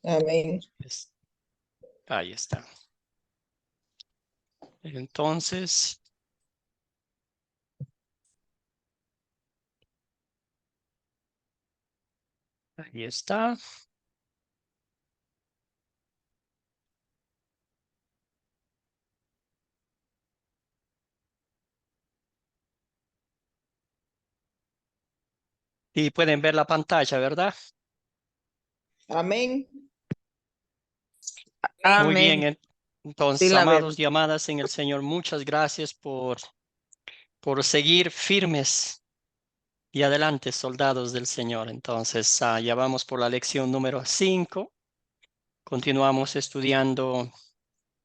Amén. Es- Ahí está. Entonces, ahí está. Y pueden ver la pantalla, ¿verdad? Amén. Muy bien. Amén. Sí Entonces, la amados vemos. y amadas en el Señor, muchas gracias por seguir firmes y adelante, soldados del Señor. Entonces, ya vamos por la lección número 5. Continuamos estudiando,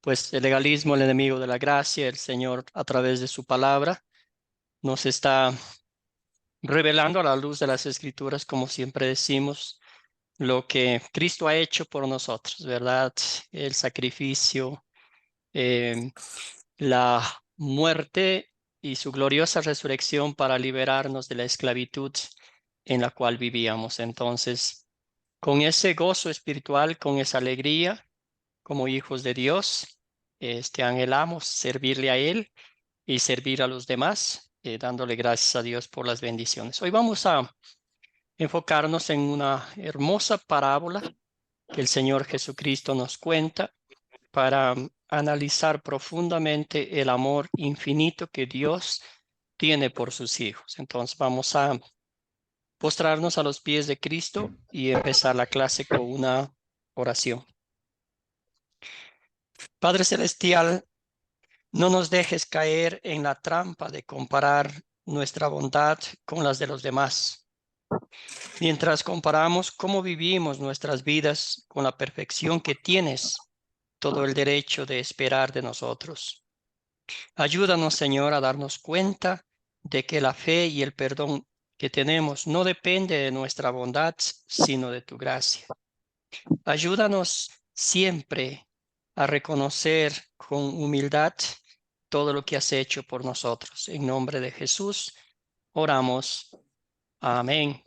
pues, el legalismo, el enemigo de la gracia. El Señor, a través de su palabra, nos está revelando a la luz de las Escrituras, como siempre decimos, lo que Cristo ha hecho por nosotros, ¿verdad? El sacrificio, eh, la muerte y su gloriosa resurrección para liberarnos de la esclavitud en la cual vivíamos. Entonces, con ese gozo espiritual, con esa alegría, como hijos de Dios, anhelamos servirle a Él y servir a los demás, dándole gracias a Dios por las bendiciones. Hoy vamos a enfocarnos en una hermosa parábola que el Señor Jesucristo nos cuenta para analizar profundamente el amor infinito que Dios tiene por sus hijos. Entonces vamos a postrarnos a los pies de Cristo y empezar la clase con una oración. Padre Celestial, no nos dejes caer en la trampa de comparar nuestra bondad con las de los demás. Mientras comparamos cómo vivimos nuestras vidas con la perfección que tienes todo el derecho de esperar de nosotros. Ayúdanos, Señor, a darnos cuenta de que la fe y el perdón que tenemos no depende de nuestra bondad, sino de tu gracia. Ayúdanos siempre a reconocer con humildad todo lo que has hecho por nosotros. En nombre de Jesús, oramos. Amén.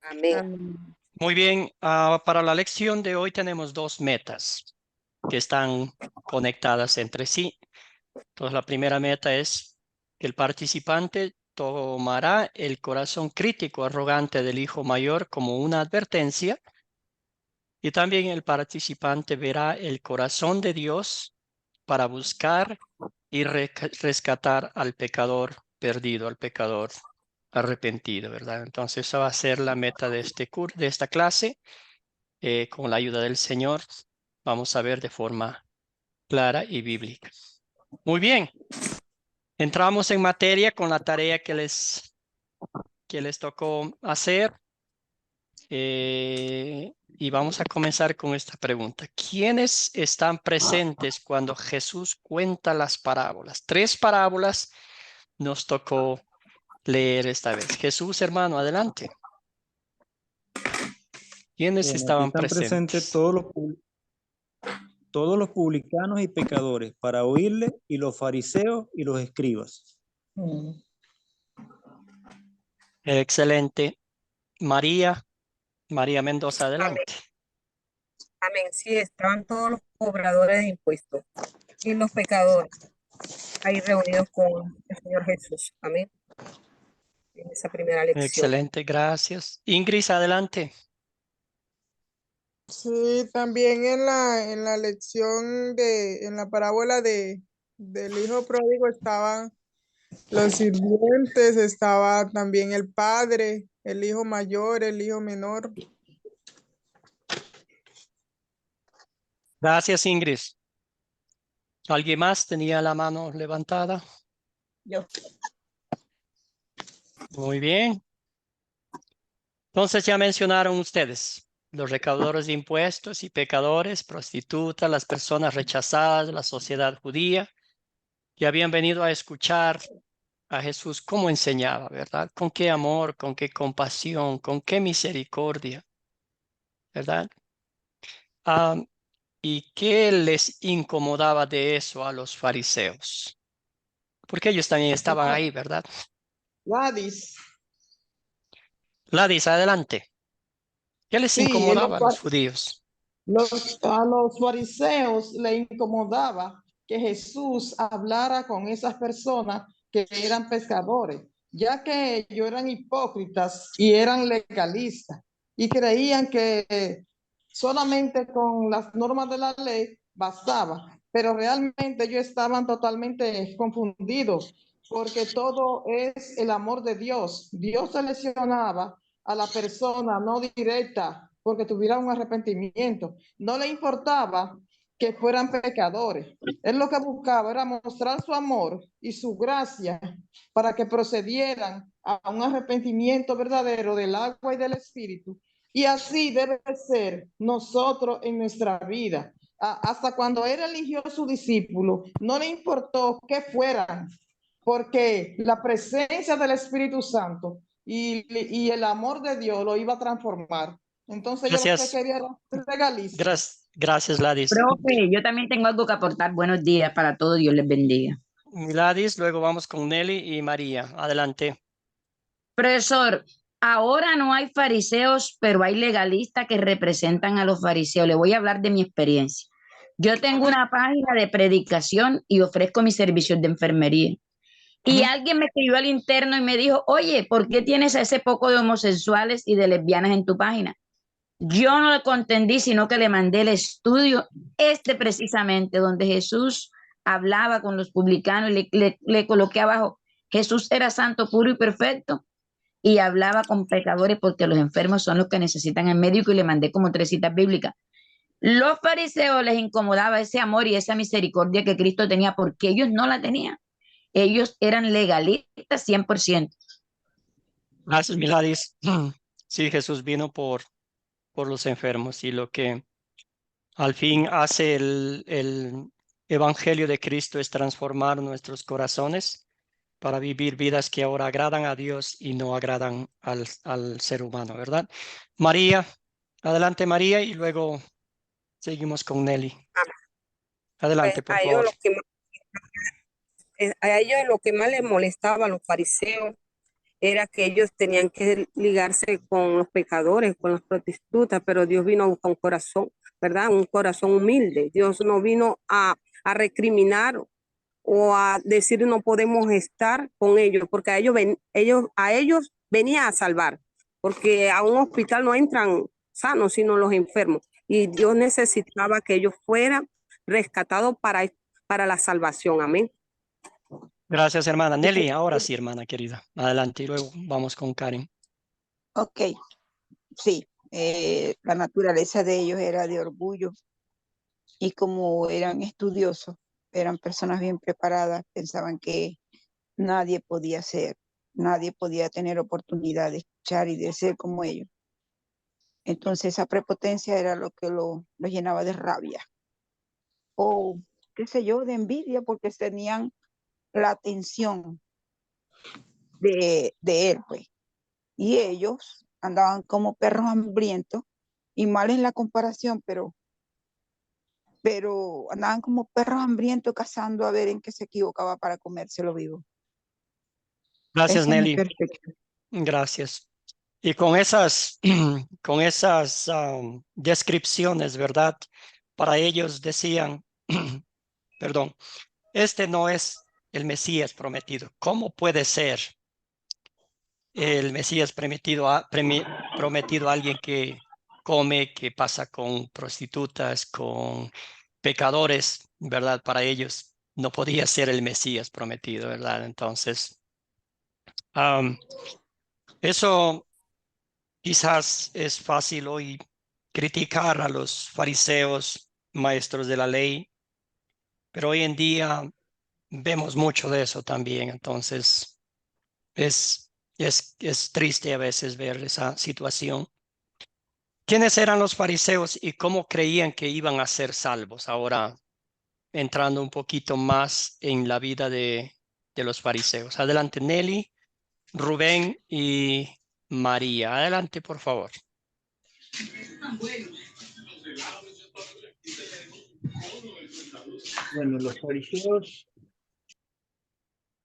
Amén. Amén. Muy bien, para la lección de hoy tenemos dos metas que están conectadas entre sí. Entonces, la primera meta es que el participante tomará el corazón crítico, arrogante del hijo mayor como una advertencia, y también el participante verá el corazón de Dios para buscar y rescatar al pecador perdido, al pecador arrepentido, ¿verdad? Entonces, esa va a ser la meta de de esta clase. Con la ayuda del Señor, vamos a ver de forma clara y bíblica. Muy bien. Entramos en materia con la tarea que les tocó hacer, y vamos a comenzar con esta pregunta. ¿Quiénes están presentes cuando Jesús cuenta las parábolas? 3 parábolas nos tocó leer esta vez. Jesús, hermano, adelante. ¿Quiénes Bueno, aquí estaban están presentes presentes? todos los publicanos y pecadores para oírle, y los fariseos y los escribas. Mm. Excelente. María Mendoza, Amén. adelante. Amén. Sí, estaban todos los cobradores de impuestos y los pecadores ahí reunidos con el Señor Jesús. Amén. En esa primera lección. Excelente, gracias. Ingrid, adelante. Sí, también en la lección en la parábola del hijo pródigo estaban los sirvientes, estaba también el padre, el hijo mayor, el hijo menor. Gracias, Ingrid. ¿Alguien más tenía la mano levantada? Yo. Muy bien. Entonces ya mencionaron ustedes los recaudadores de impuestos y pecadores, prostitutas, las personas rechazadas de la sociedad judía que habían venido a escuchar a Jesús cómo enseñaba, ¿verdad? Con qué amor, con qué compasión, con qué misericordia, ¿verdad? Ah, ¿Y qué les incomodaba de eso a los fariseos? Porque ellos también estaban ahí, ¿verdad? Gladys. Gladys, adelante. ¿Qué les Sí, incomodaba a los judíos? a los fariseos le incomodaba que Jesús hablara con esas personas que eran pescadores, ya que ellos eran hipócritas y eran legalistas y creían que solamente con las normas de la ley bastaba, pero realmente ellos estaban totalmente confundidos porque todo es el amor de Dios. Dios seleccionaba a la persona no directa porque tuviera un arrepentimiento. No le importaba que fueran pecadores. Él lo que buscaba era mostrar su amor y su gracia para que procedieran a un arrepentimiento verdadero del agua y del espíritu. Y así debe ser nosotros en nuestra vida. Hasta cuando él eligió a su discípulo, no le importó que fueran, porque la presencia del Espíritu Santo y el amor de Dios lo iba a transformar. Entonces yo lo que Gracias. quería era ser legalista. Gracias, Gladys. Profe, yo también tengo algo que aportar. Buenos días para todos. Dios les bendiga. Gladys, luego vamos con Nelly y María. Adelante. Profesor, ahora no hay fariseos, pero hay legalistas que representan a los fariseos. Le voy a hablar de mi experiencia. Yo tengo una página de predicación y ofrezco mis servicios de enfermería. Y alguien me escribió al interno y me dijo, oye, ¿por qué tienes a ese poco de homosexuales y de lesbianas en tu página? Yo no le contendí, sino que le mandé el estudio, precisamente, donde Jesús hablaba con los publicanos y le coloqué abajo, Jesús era santo, puro y perfecto, y hablaba con pecadores porque los enfermos son los que necesitan al médico y le mandé como 3 citas bíblicas. Los fariseos les incomodaba ese amor y esa misericordia que Cristo tenía porque ellos no la tenían. Ellos eran legalistas 100%. Gracias, Gladys. Sí, Jesús vino por los enfermos y lo que al fin hace el Evangelio de Cristo es transformar nuestros corazones para vivir vidas que ahora agradan a Dios y no agradan al ser humano, ¿verdad? María, adelante María y luego seguimos con Nelly. Adelante, por A ellos favor. a ellos lo que más les molestaba a los fariseos era que ellos tenían que ligarse con los pecadores, con las prostitutas, pero Dios vino a buscar un corazón, ¿verdad? Un corazón humilde. Dios no vino a recriminar o a decir no podemos estar con ellos, porque a ellos venía a salvar, porque a un hospital no entran sanos, sino los enfermos. Y Dios necesitaba que ellos fueran rescatados para la salvación. Amén. Gracias, hermana. Nelly, ahora sí, hermana querida. Adelante y luego vamos con Karen. Ok, sí, la naturaleza de ellos era de orgullo y como eran estudiosos, eran personas bien preparadas, pensaban que nadie podía ser, nadie podía tener oportunidad de escuchar y de ser como ellos. Entonces esa prepotencia era lo que lo llenaba de rabia o qué sé yo, de envidia porque tenían la atención de él, pues. Y ellos andaban como perros hambrientos y mal en la comparación, pero andaban como perros hambrientos cazando a ver en qué se equivocaba para comérselo vivo. Gracias, Esa es mi Nelly. perspectiva. Gracias. Y con esas, con esas descripciones, ¿verdad? Para ellos decían, perdón, este no es el Mesías prometido. ¿Cómo puede ser el Mesías prometido a alguien que come, que pasa con prostitutas, con pecadores, ¿verdad? Para ellos no podía ser el Mesías prometido, ¿verdad? Entonces, eso quizás es fácil hoy criticar a los fariseos, maestros de la ley, pero hoy en día vemos mucho de eso también. Entonces, es triste a veces ver esa situación. ¿Quiénes eran los fariseos y cómo creían que iban a ser salvos? Ahora, entrando un poquito más en la vida de los fariseos. Adelante, Nelly, Rubén y María. Adelante, por favor. Bueno, los fariseos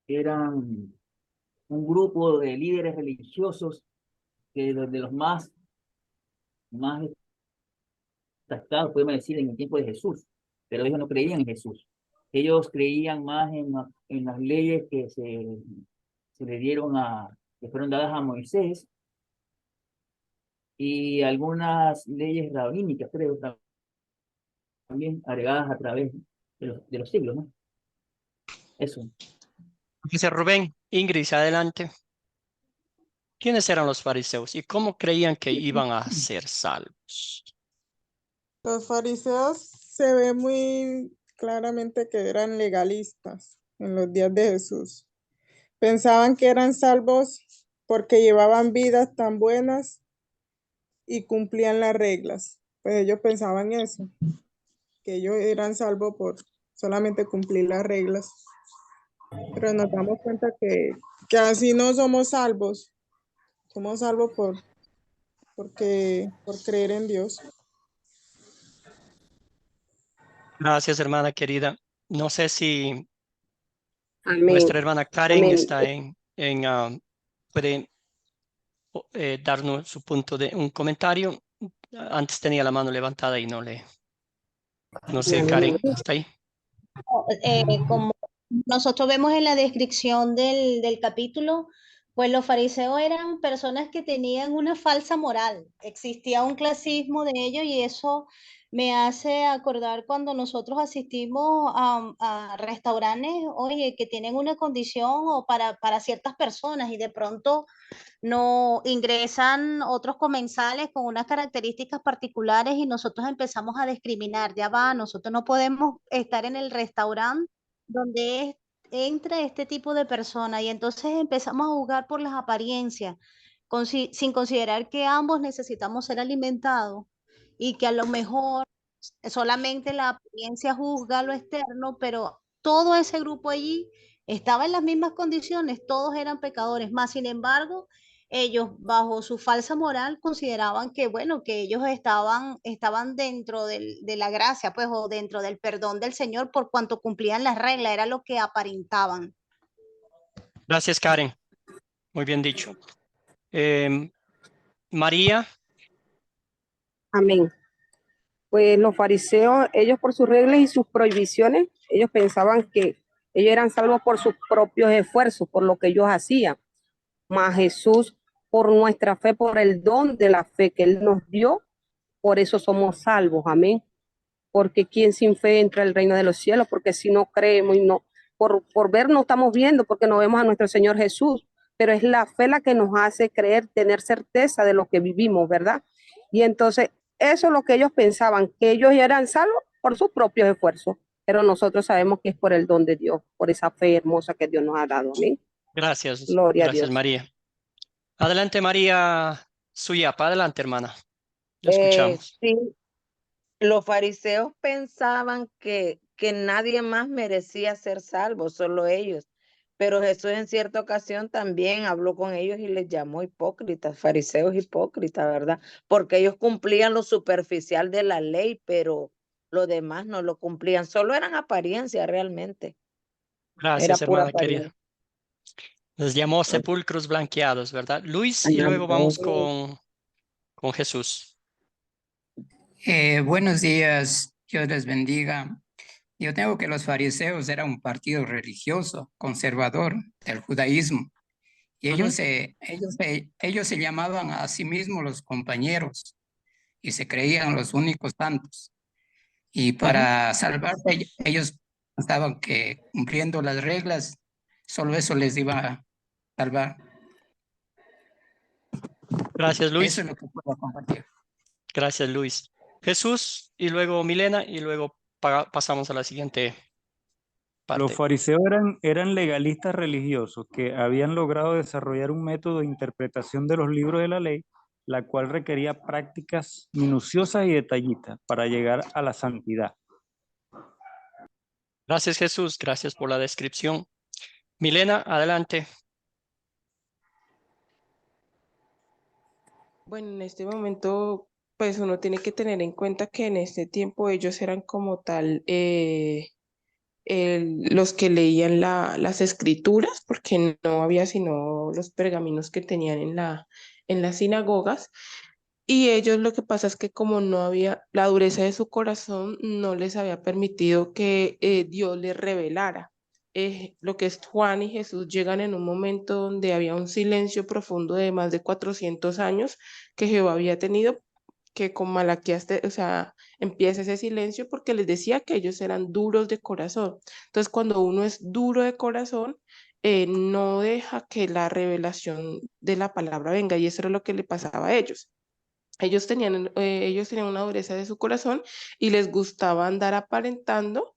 eran un grupo de líderes religiosos que de los más más destacados, podemos decir, en el tiempo de Jesús, pero ellos no creían en Jesús. Ellos creían más en las leyes que se le dieron que fueron dadas a Moisés, y algunas leyes rabínicas, creo, también agregadas a través de los siglos, ¿no? Eso. Dice Rubén, Ingrid, adelante. ¿Quiénes eran los fariseos y cómo creían que iban a ser salvos? Los fariseos se ve muy claramente que eran legalistas en los días de Jesús. Pensaban que eran salvos porque llevaban vidas tan buenas y cumplían las reglas. Pues ellos pensaban eso, que ellos eran salvos por solamente cumplir las reglas. Pero nos damos cuenta que así no somos salvos. Somos salvos por creer en Dios. Gracias, hermana querida. No sé si Amén. nuestra hermana Karen Amén. está puede darnos su punto de un comentario. Antes tenía la mano levantada y no sé, Karen, ¿está ahí? Como nosotros vemos en la descripción del capítulo, pues los fariseos eran personas que tenían una falsa moral. Existía un clasismo de ellos y eso me hace acordar cuando nosotros asistimos a restaurantes, oye, que tienen una condición o para ciertas personas y de pronto no ingresan otros comensales con unas características particulares y nosotros empezamos a discriminar. Ya va, nosotros no podemos estar en el restaurante donde entra este tipo de persona y entonces empezamos a jugar por las apariencias, sin considerar que ambos necesitamos ser alimentados y que a lo mejor solamente la apariencia juzga lo externo, pero todo ese grupo allí estaba en las mismas condiciones, todos eran pecadores, más sin embargo, ellos bajo su falsa moral consideraban que, bueno, que ellos estaban dentro de la gracia, pues, o dentro del perdón del Señor por cuanto cumplían las reglas, era lo que aparentaban. Gracias, Karen. Muy bien dicho. María. Amén. Pues los fariseos, ellos por sus reglas y sus prohibiciones, ellos pensaban que ellos eran salvos por sus propios esfuerzos, por lo que ellos hacían. Mas Jesús, por nuestra fe, por el don de la fe que Él nos dio, por eso somos salvos, amén. Porque quien sin fe entra al reino de los cielos, porque si no creemos y no, por ver no estamos viendo, porque no vemos a nuestro Señor Jesús, pero es la fe la que nos hace creer, tener certeza de lo que vivimos, ¿verdad? Y entonces eso es lo que ellos pensaban, que ellos ya eran salvos por sus propios esfuerzos, pero nosotros sabemos que es por el don de Dios, por esa fe hermosa que Dios nos ha dado, amén. Gracias. Gloria Gracias, a Dios. María. Adelante, María Suyapa. Adelante, hermana. Lo escuchamos. Sí, los fariseos pensaban que nadie más merecía ser salvo, solo ellos. Pero Jesús en cierta ocasión también habló con ellos y les llamó hipócritas, fariseos hipócritas, ¿verdad? Porque ellos cumplían lo superficial de la ley, pero lo demás no lo cumplían, solo eran apariencias realmente. Gracias, Era pura hermana querida. apariencia. Les llamó sepulcros blanqueados, ¿verdad? Luis, y luego vamos con Jesús. Buenos días, Dios les bendiga. Yo tengo que los fariseos eran un partido religioso, conservador del judaísmo. Y ellos se llamaban a sí mismos los compañeros y se creían los únicos santos. Y para salvarse, ellos pensaban que cumpliendo las reglas, solo eso les iba a salvar. Gracias, Luis. Eso es lo que puedo compartir. Gracias, Luis. Jesús, y luego Milena, y luego pasamos a la siguiente parte. Los fariseos eran legalistas religiosos que habían logrado desarrollar un método de interpretación de los libros de la ley, la cual requería prácticas minuciosas y detallistas para llegar a la santidad. Gracias, Jesús. Gracias por la descripción. Milena, adelante. Bueno, en este momento, pues uno tiene que tener en cuenta que en este tiempo ellos eran como tal los que leían las escrituras, porque no había sino los pergaminos que tenían en las sinagogas. Y ellos lo que pasa es que como no había, la dureza de su corazón no les había permitido que Dios les revelara. Lo que es Juan y Jesús llegan en un momento donde había un silencio profundo de más de 400 años que Jehová había tenido, que con Malaquías, o sea, empieza ese silencio porque les decía que ellos eran duros de corazón. Entonces, cuando uno es duro de corazón, no deja que la revelación de la palabra venga, y eso era lo que le pasaba a ellos. Ellos tenían una dureza de su corazón y les gustaba andar aparentando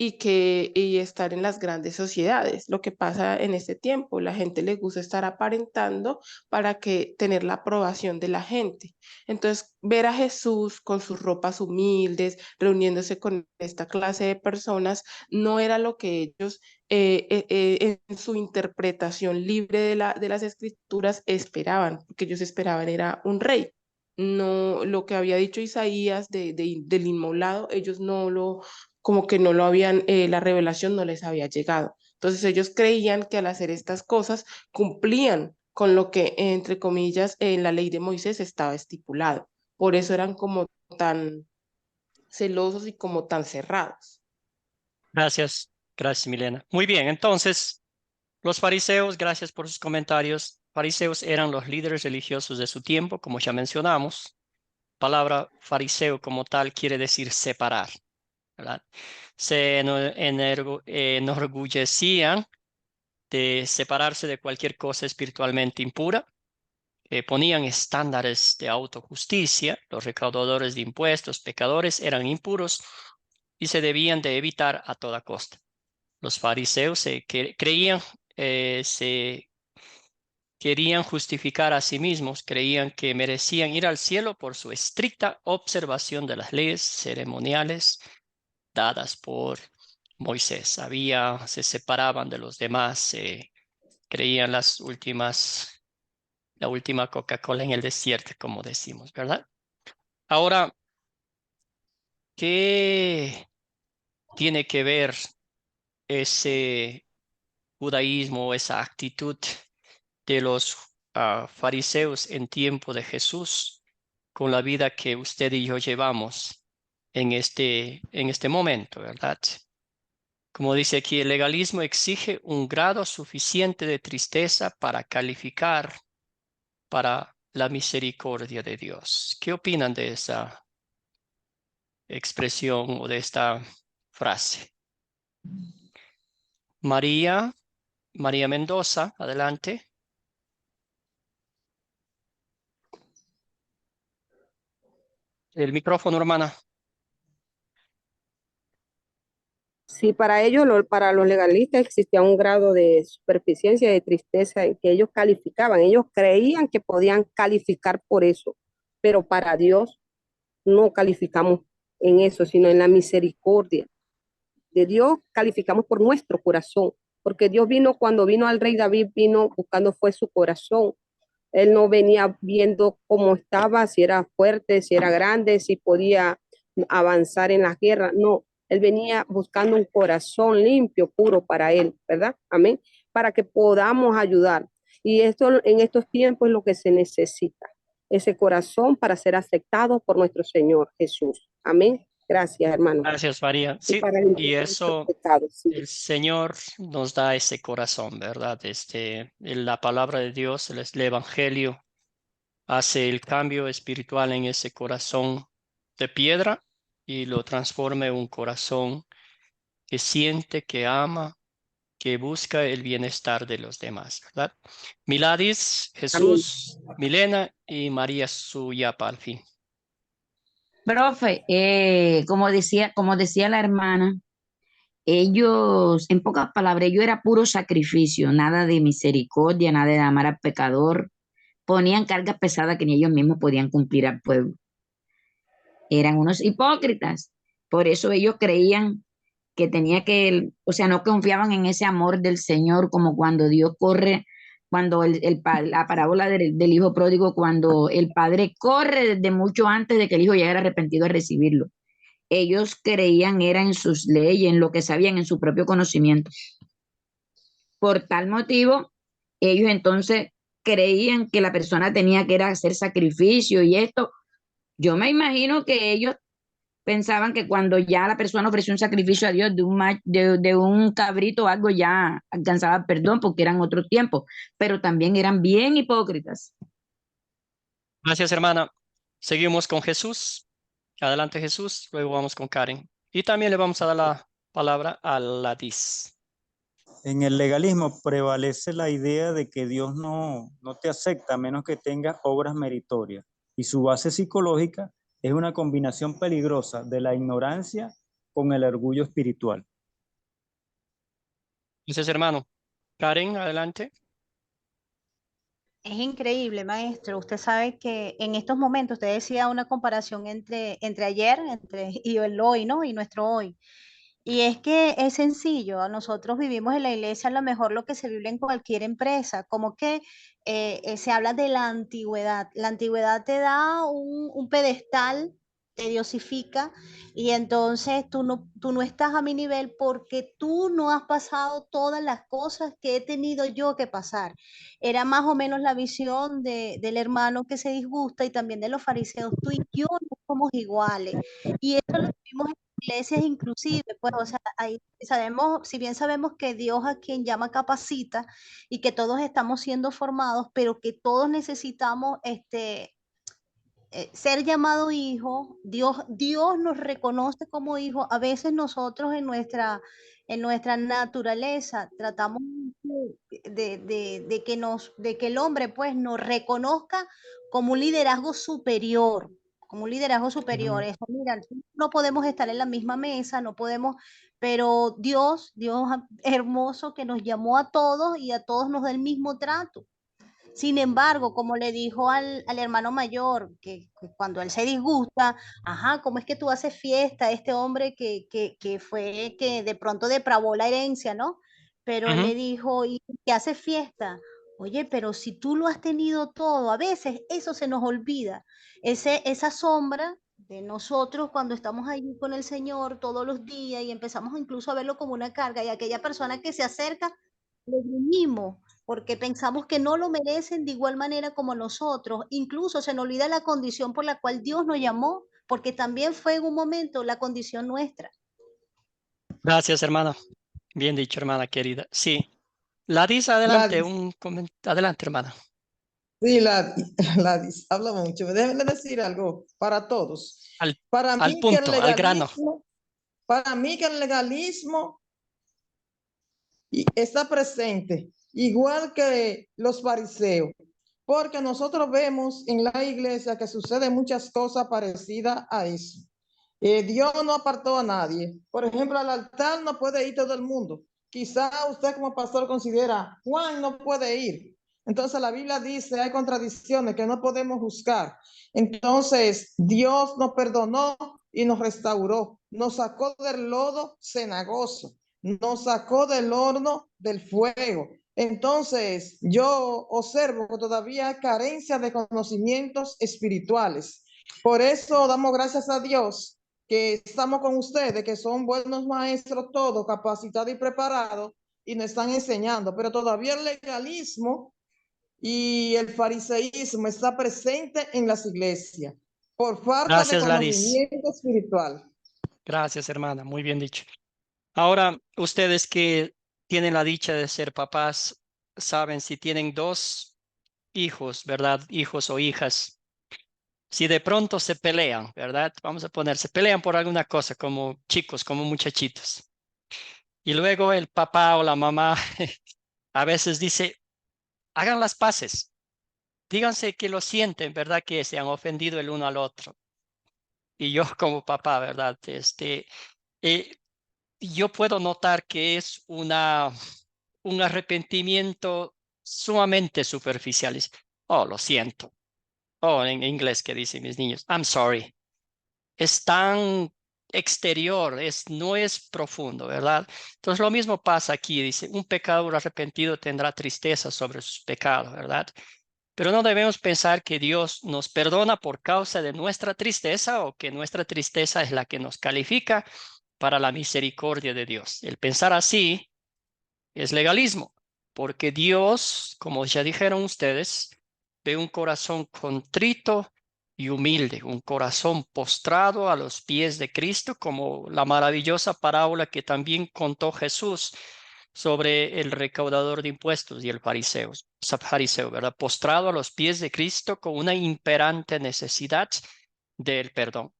y estar en las grandes sociedades. Lo que pasa en este tiempo, la gente le gusta estar aparentando para que tener la aprobación de la gente. Entonces, ver a Jesús con sus ropas humildes, reuniéndose con esta clase de personas, no era lo que ellos en su interpretación libre de las escrituras esperaban, porque ellos esperaban era un rey. No, lo que había dicho Isaías del inmolado, ellos no lo, como que no lo habían, la revelación no les había llegado. Entonces ellos creían que al hacer estas cosas cumplían con lo que, entre comillas, en la ley de Moisés estaba estipulado. Por eso eran como tan celosos y como tan cerrados. Gracias, gracias, Milena. Muy bien, entonces, los fariseos, gracias por sus comentarios. Fariseos eran los líderes religiosos de su tiempo, como ya mencionamos. Palabra fariseo como tal quiere decir separar, ¿verdad? Se enorgullecían de separarse de cualquier cosa espiritualmente impura. Ponían estándares de autojusticia. Los recaudadores de impuestos, pecadores, eran impuros y se debían de evitar a toda costa. Los fariseos se querían justificar a sí mismos, creían que merecían ir al cielo por su estricta observación de las leyes ceremoniales dadas por Moisés. Se separaban de los demás, creían la última Coca-Cola en el desierto, como decimos, ¿verdad? Ahora, ¿qué tiene que ver ese judaísmo, esa actitud de los fariseos en tiempo de Jesús con la vida que usted y yo llevamos en este momento, ¿verdad? Como dice aquí, el legalismo exige un grado suficiente de tristeza para calificar para la misericordia de Dios. ¿Qué opinan de esa expresión o de esta frase? María Mendoza, adelante. El micrófono, hermana. Sí, para ellos, para los legalistas existía un grado de superficiencia, de tristeza que ellos calificaban. Ellos creían que podían calificar por eso, pero para Dios no calificamos en eso, sino en la misericordia de Dios. Calificamos por nuestro corazón, porque Dios vino, cuando vino al rey David, vino buscando fue su corazón. Él no venía viendo cómo estaba, si era fuerte, si era grande, si podía avanzar en la guerra. No, él venía buscando un corazón limpio, puro para él, ¿verdad? Amén. Para que podamos ayudar. Y esto en estos tiempos es lo que se necesita, ese corazón para ser aceptado por nuestro Señor Jesús. Amén. Gracias, hermano. Gracias, María. Y Sí, para y eso pecados, sí. el Señor nos da ese corazón, ¿verdad? La palabra de Dios, el Evangelio, hace el cambio espiritual en ese corazón de piedra y lo transforma en un corazón que siente, que ama, que busca el bienestar de los demás, ¿verdad? Miladis, Amén. Jesús, Milena y María Suyapa al fin. Profe, como decía la hermana, ellos, en pocas palabras, ellos era puro sacrificio, nada de misericordia, nada de amar al pecador. Ponían cargas pesadas que ni ellos mismos podían cumplir al pueblo. Eran unos hipócritas. Por eso ellos creían que o sea, no confiaban en ese amor del Señor, como cuando Dios corre, cuando la parábola del hijo pródigo, cuando el padre corre desde mucho antes de que el hijo llegara arrepentido a recibirlo. Ellos creían era en sus leyes, en lo que sabían, en su propio conocimiento. Por tal motivo, ellos entonces creían que la persona tenía que ir a hacer sacrificio y esto. Yo me imagino que ellos pensaban que cuando ya la persona ofreció un sacrificio a Dios de un cabrito o algo, ya alcanzaba perdón porque eran otros tiempos, pero también eran bien hipócritas. Gracias, hermana. Seguimos con Jesús. Adelante, Jesús. Luego vamos con Karen. Y también le vamos a dar la palabra a Ladis. En el legalismo prevalece la idea de que Dios no te acepta a menos que tengas obras meritorias. Y su base psicológica es una combinación peligrosa de la ignorancia con el orgullo espiritual. Gracias, hermano. Karen, adelante. Es increíble, maestro. Usted sabe que en estos momentos, usted decía una comparación entre ayer, y el hoy, ¿no? Y nuestro hoy. Y es que es sencillo, nosotros vivimos en la iglesia a lo mejor lo que se vive en cualquier empresa, como que se habla de la antigüedad. La antigüedad te da un pedestal, te diosifica, y entonces tú no estás a mi nivel porque tú no has pasado todas las cosas que he tenido yo que pasar. Era más o menos la visión del hermano que se disgusta y también de los fariseos. Tú y yo no somos iguales. Y eso lo vimos en iglesias inclusive, pues, o sea, ahí sabemos, si bien sabemos que Dios a quien llama capacita y que todos estamos siendo formados, pero que todos necesitamos ser llamado hijo, Dios nos reconoce como hijo. A veces nosotros en nuestra naturaleza tratamos de que el hombre pues nos reconozca como un liderazgo superior, como un liderazgo superior. Eso, mira, no podemos estar en la misma mesa, no podemos, pero Dios hermoso que nos llamó a todos y a todos nos da el mismo trato. Sin embargo, como le dijo al hermano mayor, que cuando él se disgusta, ajá, ¿cómo es que tú haces fiesta? Este hombre que fue, que de pronto depravó la herencia, ¿no? Pero él le dijo, ¿y qué hace fiesta? Oye, pero si tú lo has tenido todo, a veces eso se nos olvida. Esa sombra de nosotros cuando estamos allí con el Señor todos los días y empezamos incluso a verlo como una carga y aquella persona que se acerca, le gruñimos porque pensamos que no lo merecen de igual manera como nosotros. Incluso se nos olvida la condición por la cual Dios nos llamó, porque también fue en un momento la condición nuestra. Gracias, hermana. Bien dicho, hermana querida. Sí. Ladis, adelante. Adelante, hermana. Sí, Ladis, habla mucho. Déjenme decir algo para todos. Al punto, al grano. Para mí que el legalismo está presente, igual que los fariseos, porque nosotros vemos en la iglesia que suceden muchas cosas parecidas a eso. Dios no apartó a nadie. Por ejemplo, al altar no puede ir todo el mundo. Quizá usted como pastor considera, Juan no puede ir. Entonces la Biblia dice, hay contradicciones que no podemos juzgar. Entonces Dios nos perdonó y nos restauró. Nos sacó del lodo cenagoso. Nos sacó del horno del fuego. Entonces yo observo que todavía hay carencia de conocimientos espirituales. Por eso damos gracias a Dios que estamos con ustedes, que son buenos maestros todos, capacitados y preparados, y nos están enseñando, pero todavía el legalismo y el fariseísmo está presente en las iglesias por falta de conocimiento espiritual. Gracias, hermana, muy bien dicho. Ahora, ustedes que tienen la dicha de ser papás, saben si tienen 2 hijos, ¿verdad? Hijos o hijas. Si de pronto se pelean, ¿verdad? Vamos a poner, se pelean por alguna cosa, como chicos, como muchachitos. Y luego el papá o la mamá a veces dice, hagan las paces. Díganse que lo sienten, ¿verdad? Que se han ofendido el uno al otro. Y yo como papá, ¿verdad? Yo puedo notar que es un arrepentimiento sumamente superficial. Oh, lo siento. Oh, en inglés que dicen mis niños, I'm sorry. Es tan exterior, no es profundo, ¿verdad? Entonces lo mismo pasa aquí, dice, un pecador arrepentido tendrá tristeza sobre sus pecados, ¿verdad? Pero no debemos pensar que Dios nos perdona por causa de nuestra tristeza o que nuestra tristeza es la que nos califica para la misericordia de Dios. El pensar así es legalismo. porque Dios, como ya dijeron ustedes, ve un corazón contrito y humilde, un corazón postrado a los pies de Cristo, como la maravillosa parábola que también contó Jesús sobre el recaudador de impuestos y el fariseo, ¿verdad? Postrado a los pies de Cristo con una imperante necesidad del perdón.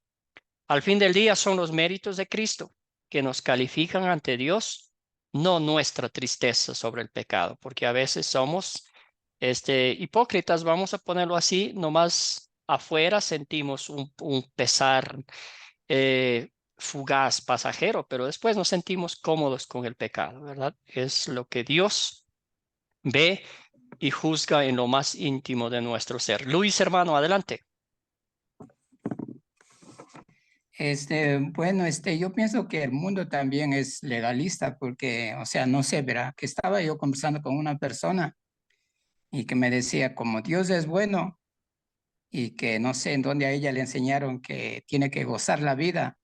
Al fin del día son los méritos de Cristo que nos califican ante Dios, no nuestra tristeza sobre el pecado, porque a veces somos hipócritas, vamos a ponerlo así, nomás afuera sentimos un pesar fugaz, pasajero, pero después nos sentimos cómodos con el pecado, ¿verdad? Es lo que Dios ve y juzga en lo más íntimo de nuestro ser. Luis, hermano, adelante. Bueno, yo pienso que el mundo también es legalista porque, o sea, no sé, verá, que estaba yo conversando con una persona y que me decía, como Dios es bueno y que no sé en dónde a ella le enseñaron que tiene que gozar la vida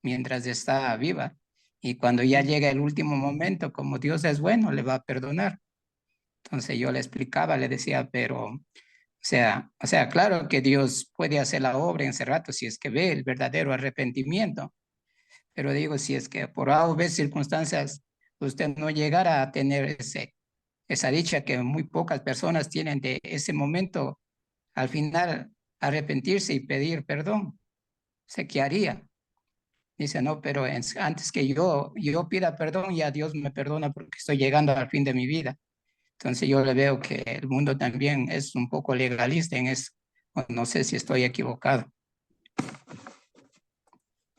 mientras está viva. Y cuando ya llega el último momento, como Dios es bueno, le va a perdonar. Entonces yo le explicaba, le decía, pero, o sea, claro que Dios puede hacer la obra en ese rato si es que ve el verdadero arrepentimiento. Pero digo, si es que por A o B circunstancias usted no llegara a tener esa dicha que muy pocas personas tienen de ese momento, al final arrepentirse y pedir perdón, ¿qué haría? Dice, no, pero antes que yo pida perdón, ya Dios me perdona porque estoy llegando al fin de mi vida. Entonces yo le veo que el mundo también es un poco legalista en eso. No sé si estoy equivocado.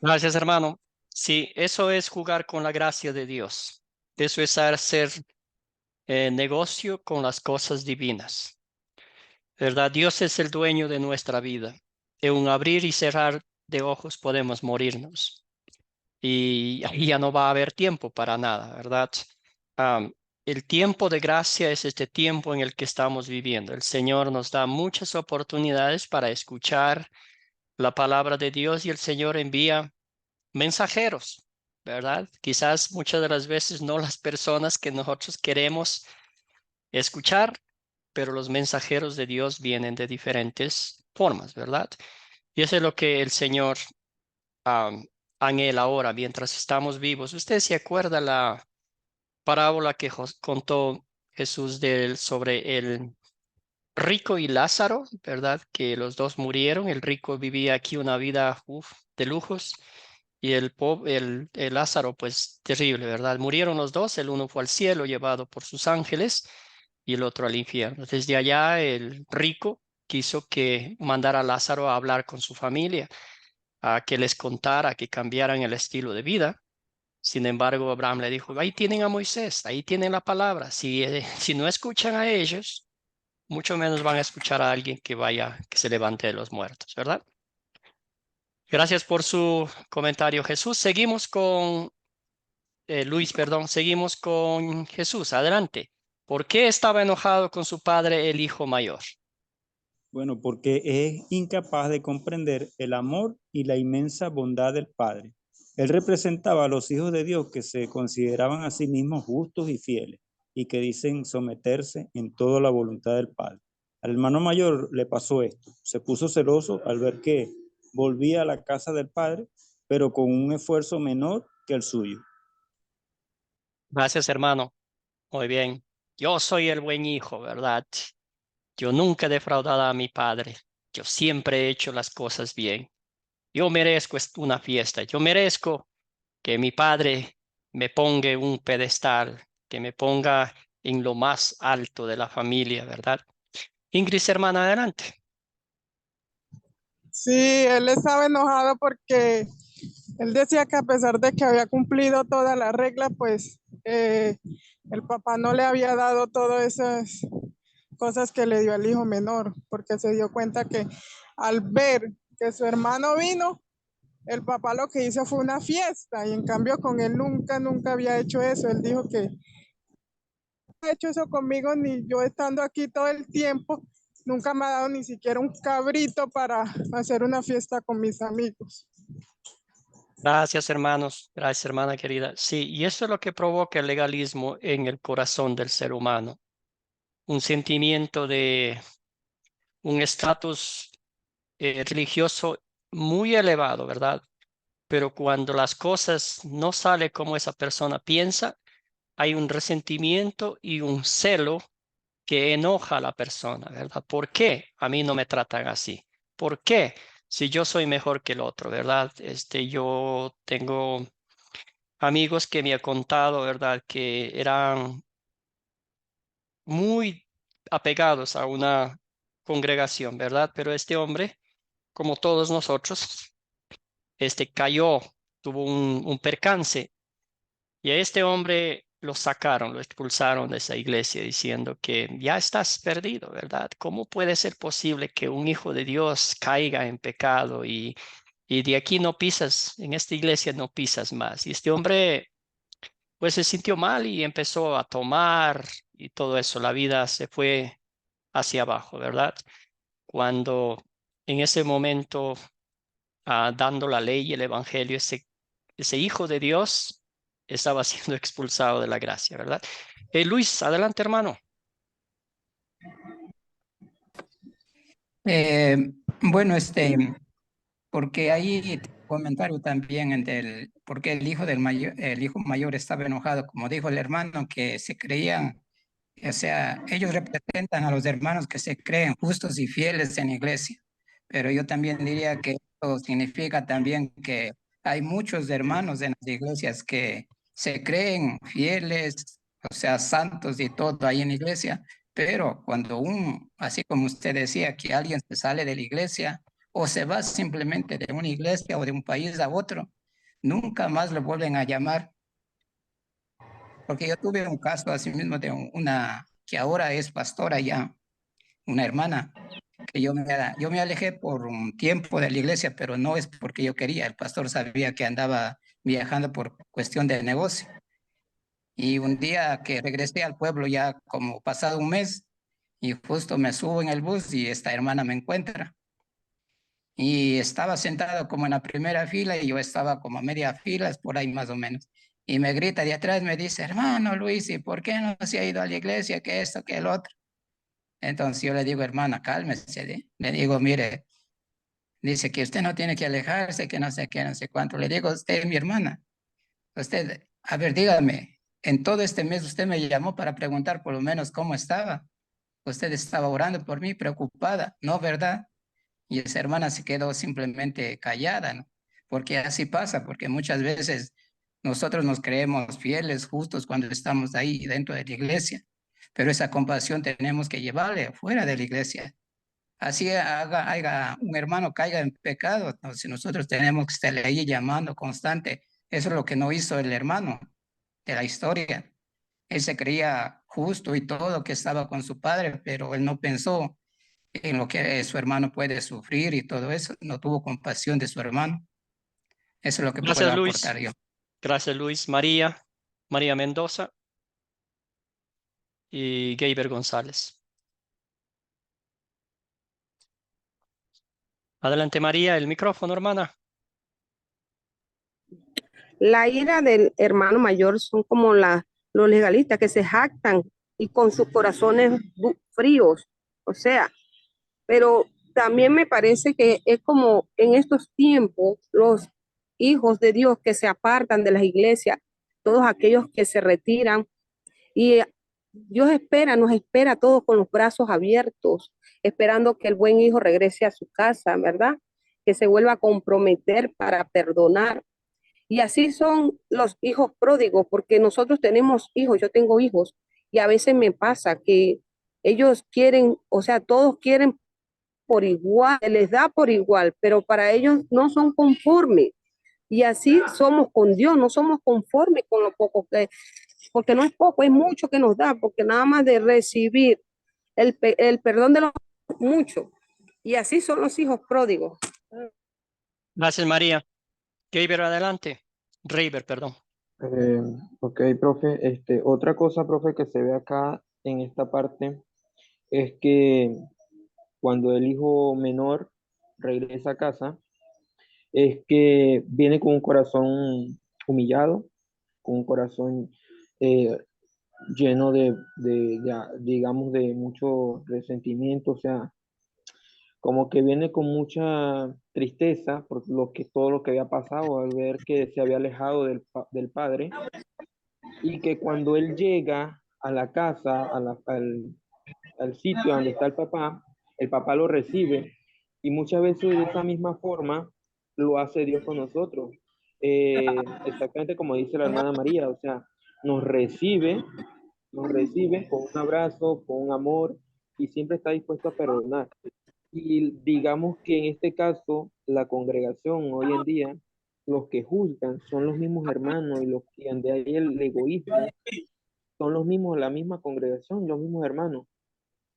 Gracias, hermano. Sí, eso es jugar con la gracia de Dios. Eso es hacer negocio con las cosas divinas. ¿Verdad? Dios es el dueño de nuestra vida. En un abrir y cerrar de ojos podemos morirnos. Y ahí ya no va a haber tiempo para nada, ¿verdad? El tiempo de gracia es este tiempo en el que estamos viviendo. El Señor nos da muchas oportunidades para escuchar la palabra de Dios y el Señor envía mensajeros, ¿verdad? Quizás muchas de las veces no las personas que nosotros queremos escuchar, pero los mensajeros de Dios vienen de diferentes formas, ¿verdad? Y eso es lo que el Señor anhela ahora mientras estamos vivos. ¿Usted se acuerda la parábola que contó Jesús sobre el rico y Lázaro, ¿verdad? Que los dos murieron. El rico vivía aquí una vida de lujos y el Lázaro, pues terrible, ¿verdad? Murieron los dos. El uno fue al cielo llevado por sus ángeles y el otro al infierno. Desde allá el rico quiso que mandara a Lázaro a hablar con su familia, a que les contara, que cambiaran el estilo de vida. Sin embargo, Abraham le dijo, ahí tienen a Moisés, ahí tienen la palabra. Si no escuchan a ellos, mucho menos van a escuchar a alguien que se levante de los muertos, ¿verdad? Gracias por su comentario, Jesús. Seguimos con Luis, perdón, seguimos con Jesús. Adelante. ¿Por qué estaba enojado con su padre, el hijo mayor? Bueno, porque es incapaz de comprender el amor y la inmensa bondad del Padre. Él representaba a los hijos de Dios que se consideraban a sí mismos justos y fieles y que dicen someterse en toda la voluntad del Padre. Al hermano mayor le pasó esto. Se puso celoso al ver que volvía a la casa del Padre, pero con un esfuerzo menor que el suyo. Gracias, hermano. Muy bien. Yo soy el buen hijo, ¿verdad? Yo nunca he defraudado a mi padre. Yo siempre he hecho las cosas bien. Yo merezco una fiesta. Yo merezco que mi padre me ponga un pedestal, que me ponga en lo más alto de la familia, ¿verdad? Ingrid, hermana, adelante. Sí, él estaba enojado porque él decía que a pesar de que había cumplido toda la regla, pues el papá no le había dado todas esas cosas que le dio al hijo menor, porque se dio cuenta que al ver que su hermano vino, el papá lo que hizo fue una fiesta y en cambio con él nunca había hecho eso. Él dijo que no ha hecho eso conmigo ni yo estando aquí todo el tiempo. Nunca me ha dado ni siquiera un cabrito para hacer una fiesta con mis amigos. Gracias, hermanos. Gracias, hermana querida. Sí, y eso es lo que provoca el legalismo en el corazón del ser humano. Un sentimiento de un estatus religioso muy elevado, ¿verdad? Pero cuando las cosas no salen como esa persona piensa, hay un resentimiento y un celo que enoja a la persona, ¿verdad? ¿Por qué a mí no me tratan así? ¿Por qué si yo soy mejor que el otro, ¿verdad? Yo tengo amigos que me han contado, ¿verdad? Que eran muy apegados a una congregación, ¿verdad? Pero este hombre, como todos nosotros, cayó, tuvo un percance y a este hombre lo sacaron, lo expulsaron de esa iglesia diciendo que ya estás perdido, ¿verdad? ¿Cómo puede ser posible que un hijo de Dios caiga en pecado y de aquí no pisas, en esta iglesia no pisas más? Y este hombre pues se sintió mal y empezó a tomar y todo eso. La vida se fue hacia abajo, ¿verdad? Cuando en ese momento, dando la ley y el evangelio, ese hijo de Dios estaba siendo expulsado de la gracia, ¿verdad? Luis, adelante, hermano. Bueno, porque ahí comentario también porque el hijo mayor estaba enojado, como dijo el hermano, que se creían, o sea, ellos representan a los hermanos que se creen justos y fieles en la iglesia, pero yo también diría que esto significa también que hay muchos hermanos en las iglesias que se creen fieles, o sea, santos y todo ahí en la iglesia, pero cuando así como usted decía, que alguien se sale de la iglesia o se va simplemente de una iglesia o de un país a otro, nunca más lo vuelven a llamar. Porque yo tuve un caso así mismo de una que ahora es pastora ya, una hermana, que yo me alejé por un tiempo de la iglesia, pero no es porque yo quería. El pastor sabía que andaba viajando por cuestión de negocio. Y un día que regresé al pueblo, ya como pasado un mes, y justo me subo en el bus y esta hermana me encuentra. Y estaba sentado como en la primera fila y yo estaba como a media fila, es por ahí más o menos. Y me grita de atrás, me dice, hermano Luis, ¿y por qué no se ha ido a la iglesia? Que esto, que el otro. Entonces yo le digo, hermana, cálmese. Le digo, mire, dice que usted no tiene que alejarse, que no sé qué, no sé cuánto. Le digo, usted es mi hermana. Usted, a ver, dígame, en todo este mes usted me llamó para preguntar por lo menos cómo estaba. Usted estaba orando por mí, preocupada, ¿no, verdad? Y esa hermana se quedó simplemente callada, ¿no? Porque así pasa, porque muchas veces nosotros nos creemos fieles, justos cuando estamos ahí dentro de la iglesia, pero esa compasión tenemos que llevarle fuera de la iglesia. Así haga un hermano caiga en pecado, entonces nosotros tenemos que estar ahí llamando constante. Eso es lo que no hizo el hermano de la historia. Él se creía justo y todo, que estaba con su padre, pero él no pensó en lo que su hermano puede sufrir y todo eso, no tuvo compasión de su hermano. Eso es lo que puedo Gracias, aportar Luis. yo. Gracias, Luis. María Mendoza y Geiber González. Adelante, María, el micrófono, hermana. La ira del hermano mayor son como los legalistas que se jactan y con sus corazones fríos, o sea, pero también me parece que es como en estos tiempos los hijos de Dios que se apartan de las iglesias, todos aquellos que se retiran y Dios nos espera a todos con los brazos abiertos, esperando que el buen hijo regrese a su casa, ¿verdad? Que se vuelva a comprometer para perdonar. Y así son los hijos pródigos, porque nosotros tenemos hijos, yo tengo hijos, y a veces me pasa que ellos quieren, o sea, todos quieren por igual, les da por igual, pero para ellos no son conformes. Y así somos con Dios, no somos conformes con lo poco que, porque no es poco, es mucho que nos da, porque nada más de recibir el perdón de los muchos. Y así son los hijos pródigos. Gracias, María. Geiber, adelante. Reiber, perdón. Ok, profe. Otra cosa, profe, que se ve acá en esta parte es que cuando el hijo menor regresa a casa, es que viene con un corazón humillado, con un corazón eh, lleno digamos, de mucho resentimiento, o sea, como que viene con mucha tristeza por todo lo que había pasado al ver que se había alejado del padre, y que cuando él llega a la casa, al sitio donde está el papá lo recibe, y muchas veces de esa misma forma lo hace Dios con nosotros. Exactamente como dice la hermana María, o sea, nos recibe con un abrazo, con un amor, y siempre está dispuesto a perdonar. Y digamos que en este caso, la congregación hoy en día, los que juzgan son los mismos hermanos, y los que de ahí el egoísmo son los mismos, la misma congregación, los mismos hermanos.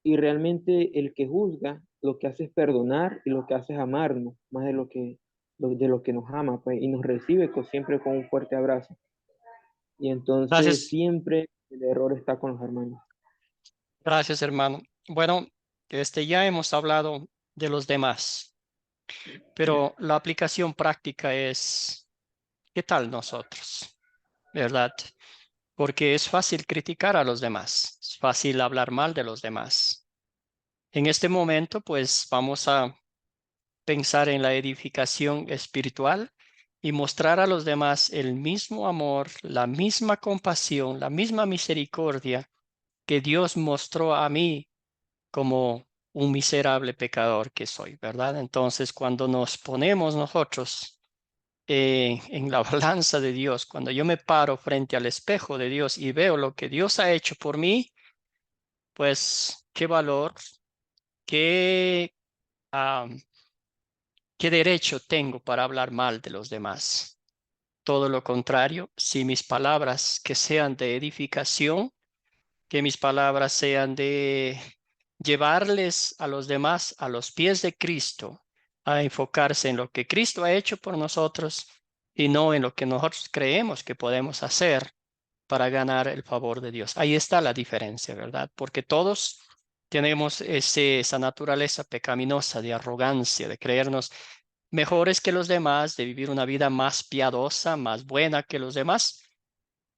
Y realmente el que juzga lo que hace es perdonar, y lo que hace es amarnos más de lo que nos ama, pues, y nos recibe siempre con un fuerte abrazo. Y entonces Gracias, siempre el error está con los hermanos. gracias, hermano. Bueno, ya hemos hablado de los demás, pero la aplicación práctica es, ¿qué tal nosotros? ¿Verdad? Porque es fácil criticar a los demás, es fácil hablar mal de los demás. En este momento, pues vamos a pensar en la edificación espiritual y mostrar a los demás el mismo amor, la misma compasión, la misma misericordia que Dios mostró a mí como un miserable pecador que soy, ¿verdad? Entonces, cuando nos ponemos nosotros en la balanza de Dios, cuando yo me paro frente al espejo de Dios y veo lo que Dios ha hecho por mí, pues qué valor, qué, ah, qué derecho tengo para hablar mal de los demás. Todo lo contrario, si mis palabras que sean de edificación, que mis palabras sean de llevarles a los demás a los pies de Cristo, a enfocarse en lo que Cristo ha hecho por nosotros y no en lo que nosotros creemos que podemos hacer para ganar el favor de Dios. Ahí está la diferencia, ¿verdad? Porque todos tenemos esa naturaleza pecaminosa de arrogancia, de creernos mejores que los demás, de vivir una vida más piadosa, más buena que los demás.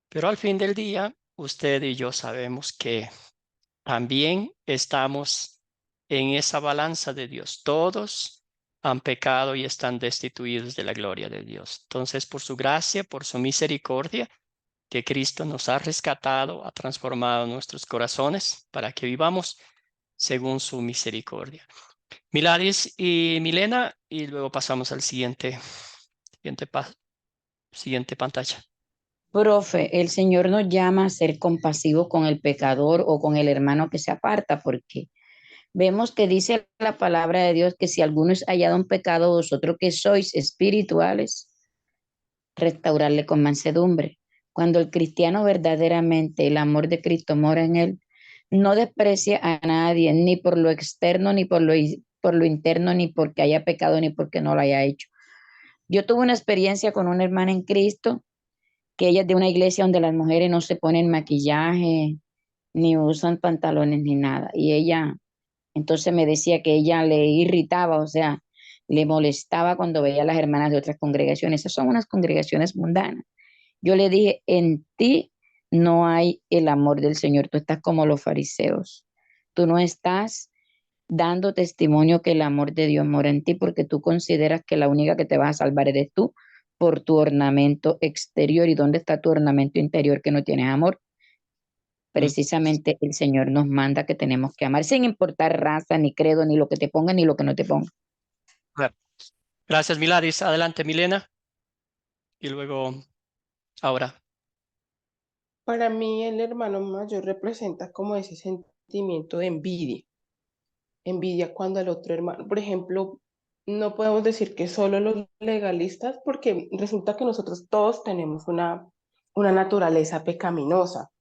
Pero al fin del día, usted y yo sabemos que también estamos en esa balanza de Dios. Todos han pecado y están destituidos de la gloria de Dios. Entonces, por su gracia, por su misericordia, que Cristo nos ha rescatado, ha transformado nuestros corazones para que vivamos según su misericordia. Miladis y Milena, y luego pasamos al siguiente pantalla. Profe, el Señor nos llama a ser compasivos con el pecador o con el hermano que se aparta, porque vemos que dice la palabra de Dios que si alguno es hallado en pecado, vosotros que sois espirituales, restaurarle con mansedumbre. Cuando el cristiano verdaderamente, el amor de Cristo mora en él, no desprecia a nadie, ni por lo externo, ni por lo interno, ni porque haya pecado, ni porque no lo haya hecho. Yo tuve una experiencia con una hermana en Cristo, que ella es de una iglesia donde las mujeres no se ponen maquillaje, ni usan pantalones, ni nada. Y ella, entonces me decía que ella le irritaba, o sea, le molestaba cuando veía a las hermanas de otras congregaciones. Esas son unas congregaciones mundanas. Yo le dije, en ti no hay el amor del Señor, tú estás como los fariseos. Tú no estás dando testimonio que el amor de Dios mora en ti porque tú consideras que la única que te va a salvar eres tú por tu ornamento exterior. ¿Y dónde está tu ornamento interior que no tienes amor? Precisamente el Señor nos manda que tenemos que amar sin importar raza, ni credo, ni lo que te ponga, ni lo que no te ponga. Gracias, Miladis. Adelante, Milena. Y luego, ahora. Para mí el hermano mayor representa como ese sentimiento de envidia. Envidia cuando el otro hermano, por ejemplo, no podemos decir que solo los legalistas, porque resulta que nosotros todos tenemos una naturaleza pecaminosa.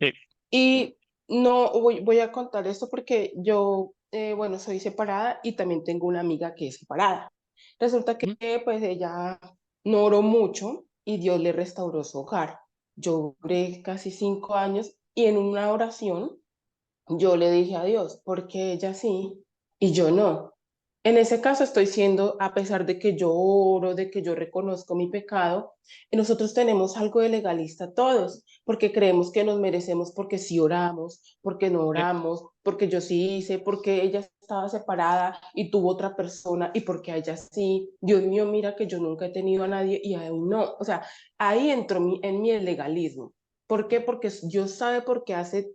Sí. Y no voy a contar esto porque yo, bueno, soy separada y también tengo una amiga que es separada. Resulta que pues ella no oró mucho y Dios le restauró su hogar. Yo oré casi 5 años y en una oración yo le dije a Dios, ¿por qué ella sí y yo no? En ese caso estoy siendo, a pesar de que yo oro, de que yo reconozco mi pecado, nosotros tenemos algo de legalista todos, porque creemos que nos merecemos porque sí oramos, porque no oramos, porque yo sí hice, porque ella estaba separada y tuvo otra persona y porque a ella sí. Dios mío, mira que yo nunca he tenido a nadie y a él no. O sea, ahí entró en mí el legalismo. ¿Por qué? Porque Dios sabe por qué hace,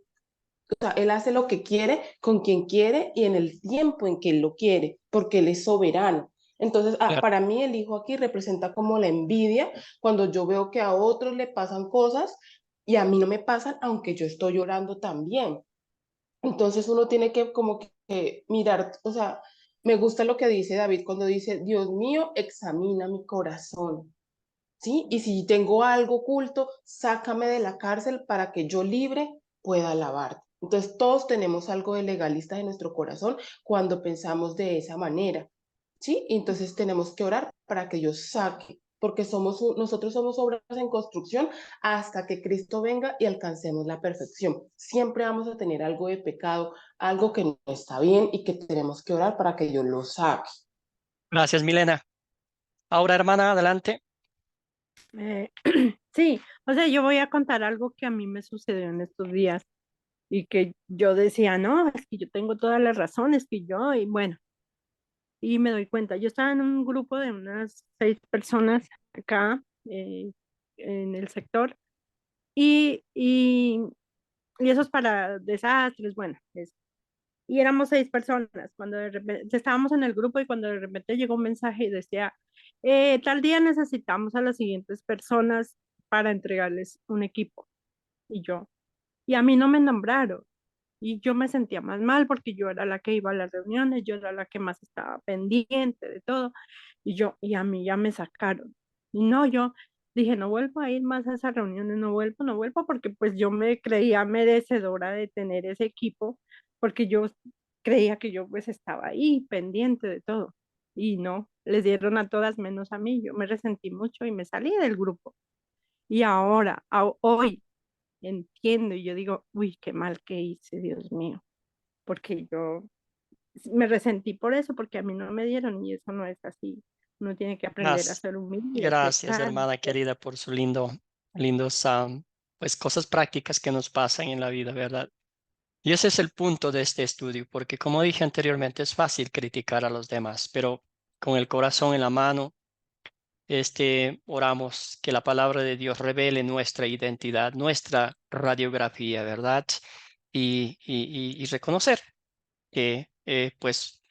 o sea, Él hace lo que quiere, con quien quiere y en el tiempo en que Él lo quiere, porque Él es soberano. Entonces, Claro. para mí el hijo aquí representa como la envidia cuando yo veo que a otros le pasan cosas y a mí no me pasan, aunque yo estoy llorando también. Entonces uno tiene que como que mirar, o sea, me gusta lo que dice David cuando dice, Dios mío, examina mi corazón. ¿Sí? Y si tengo algo oculto, sácame de la cárcel para que yo libre pueda alabarte. Entonces, todos tenemos algo de legalistas en nuestro corazón cuando pensamos de esa manera, ¿sí? Y entonces tenemos que orar para que Dios saque, porque nosotros somos obras en construcción hasta que Cristo venga y alcancemos la perfección. Siempre vamos a tener algo de pecado, algo que no está bien y que tenemos que orar para que Dios lo saque. Gracias, Milena. Ahora, hermana, adelante. Sí, o sea, yo voy a contar algo que a mí me sucedió en estos días y que yo decía, no, es que yo tengo todas las razones, que yo, y bueno, y me doy cuenta, yo estaba en un grupo de unas 6 personas acá en el sector y, y eso es para desastres, bueno, y éramos 6 personas, cuando de repente estábamos en el grupo y cuando de repente llegó un mensaje y decía, tal día necesitamos a las siguientes personas para entregarles un equipo. Y a mí no me nombraron. Y yo me sentía más mal porque yo era la que iba a las reuniones, yo era la que más estaba pendiente de todo. Y a mí ya me sacaron. Y no, yo dije, no vuelvo a ir más a esas reuniones, no vuelvo porque pues yo me creía merecedora de tener ese equipo, porque yo creía que yo pues estaba ahí pendiente de todo. Y no, les dieron a todas menos a mí. Yo me resentí mucho y me salí del grupo. Y ahora, hoy, entiendo y yo digo, uy, qué mal que hice, Dios mío, porque yo me resentí por eso, porque a mí no me dieron y eso no es así. Uno tiene que aprender a ser humilde y Gracias, aceptar. hermana querida, por su lindos, pues cosas prácticas que nos pasan en la vida, ¿verdad? Y ese es el punto de este estudio, porque como dije anteriormente, es fácil criticar a los demás, pero con el corazón en la mano, oramos que la palabra de Dios revele nuestra identidad, nuestra radiografía, ¿verdad? Y reconocer que, pues,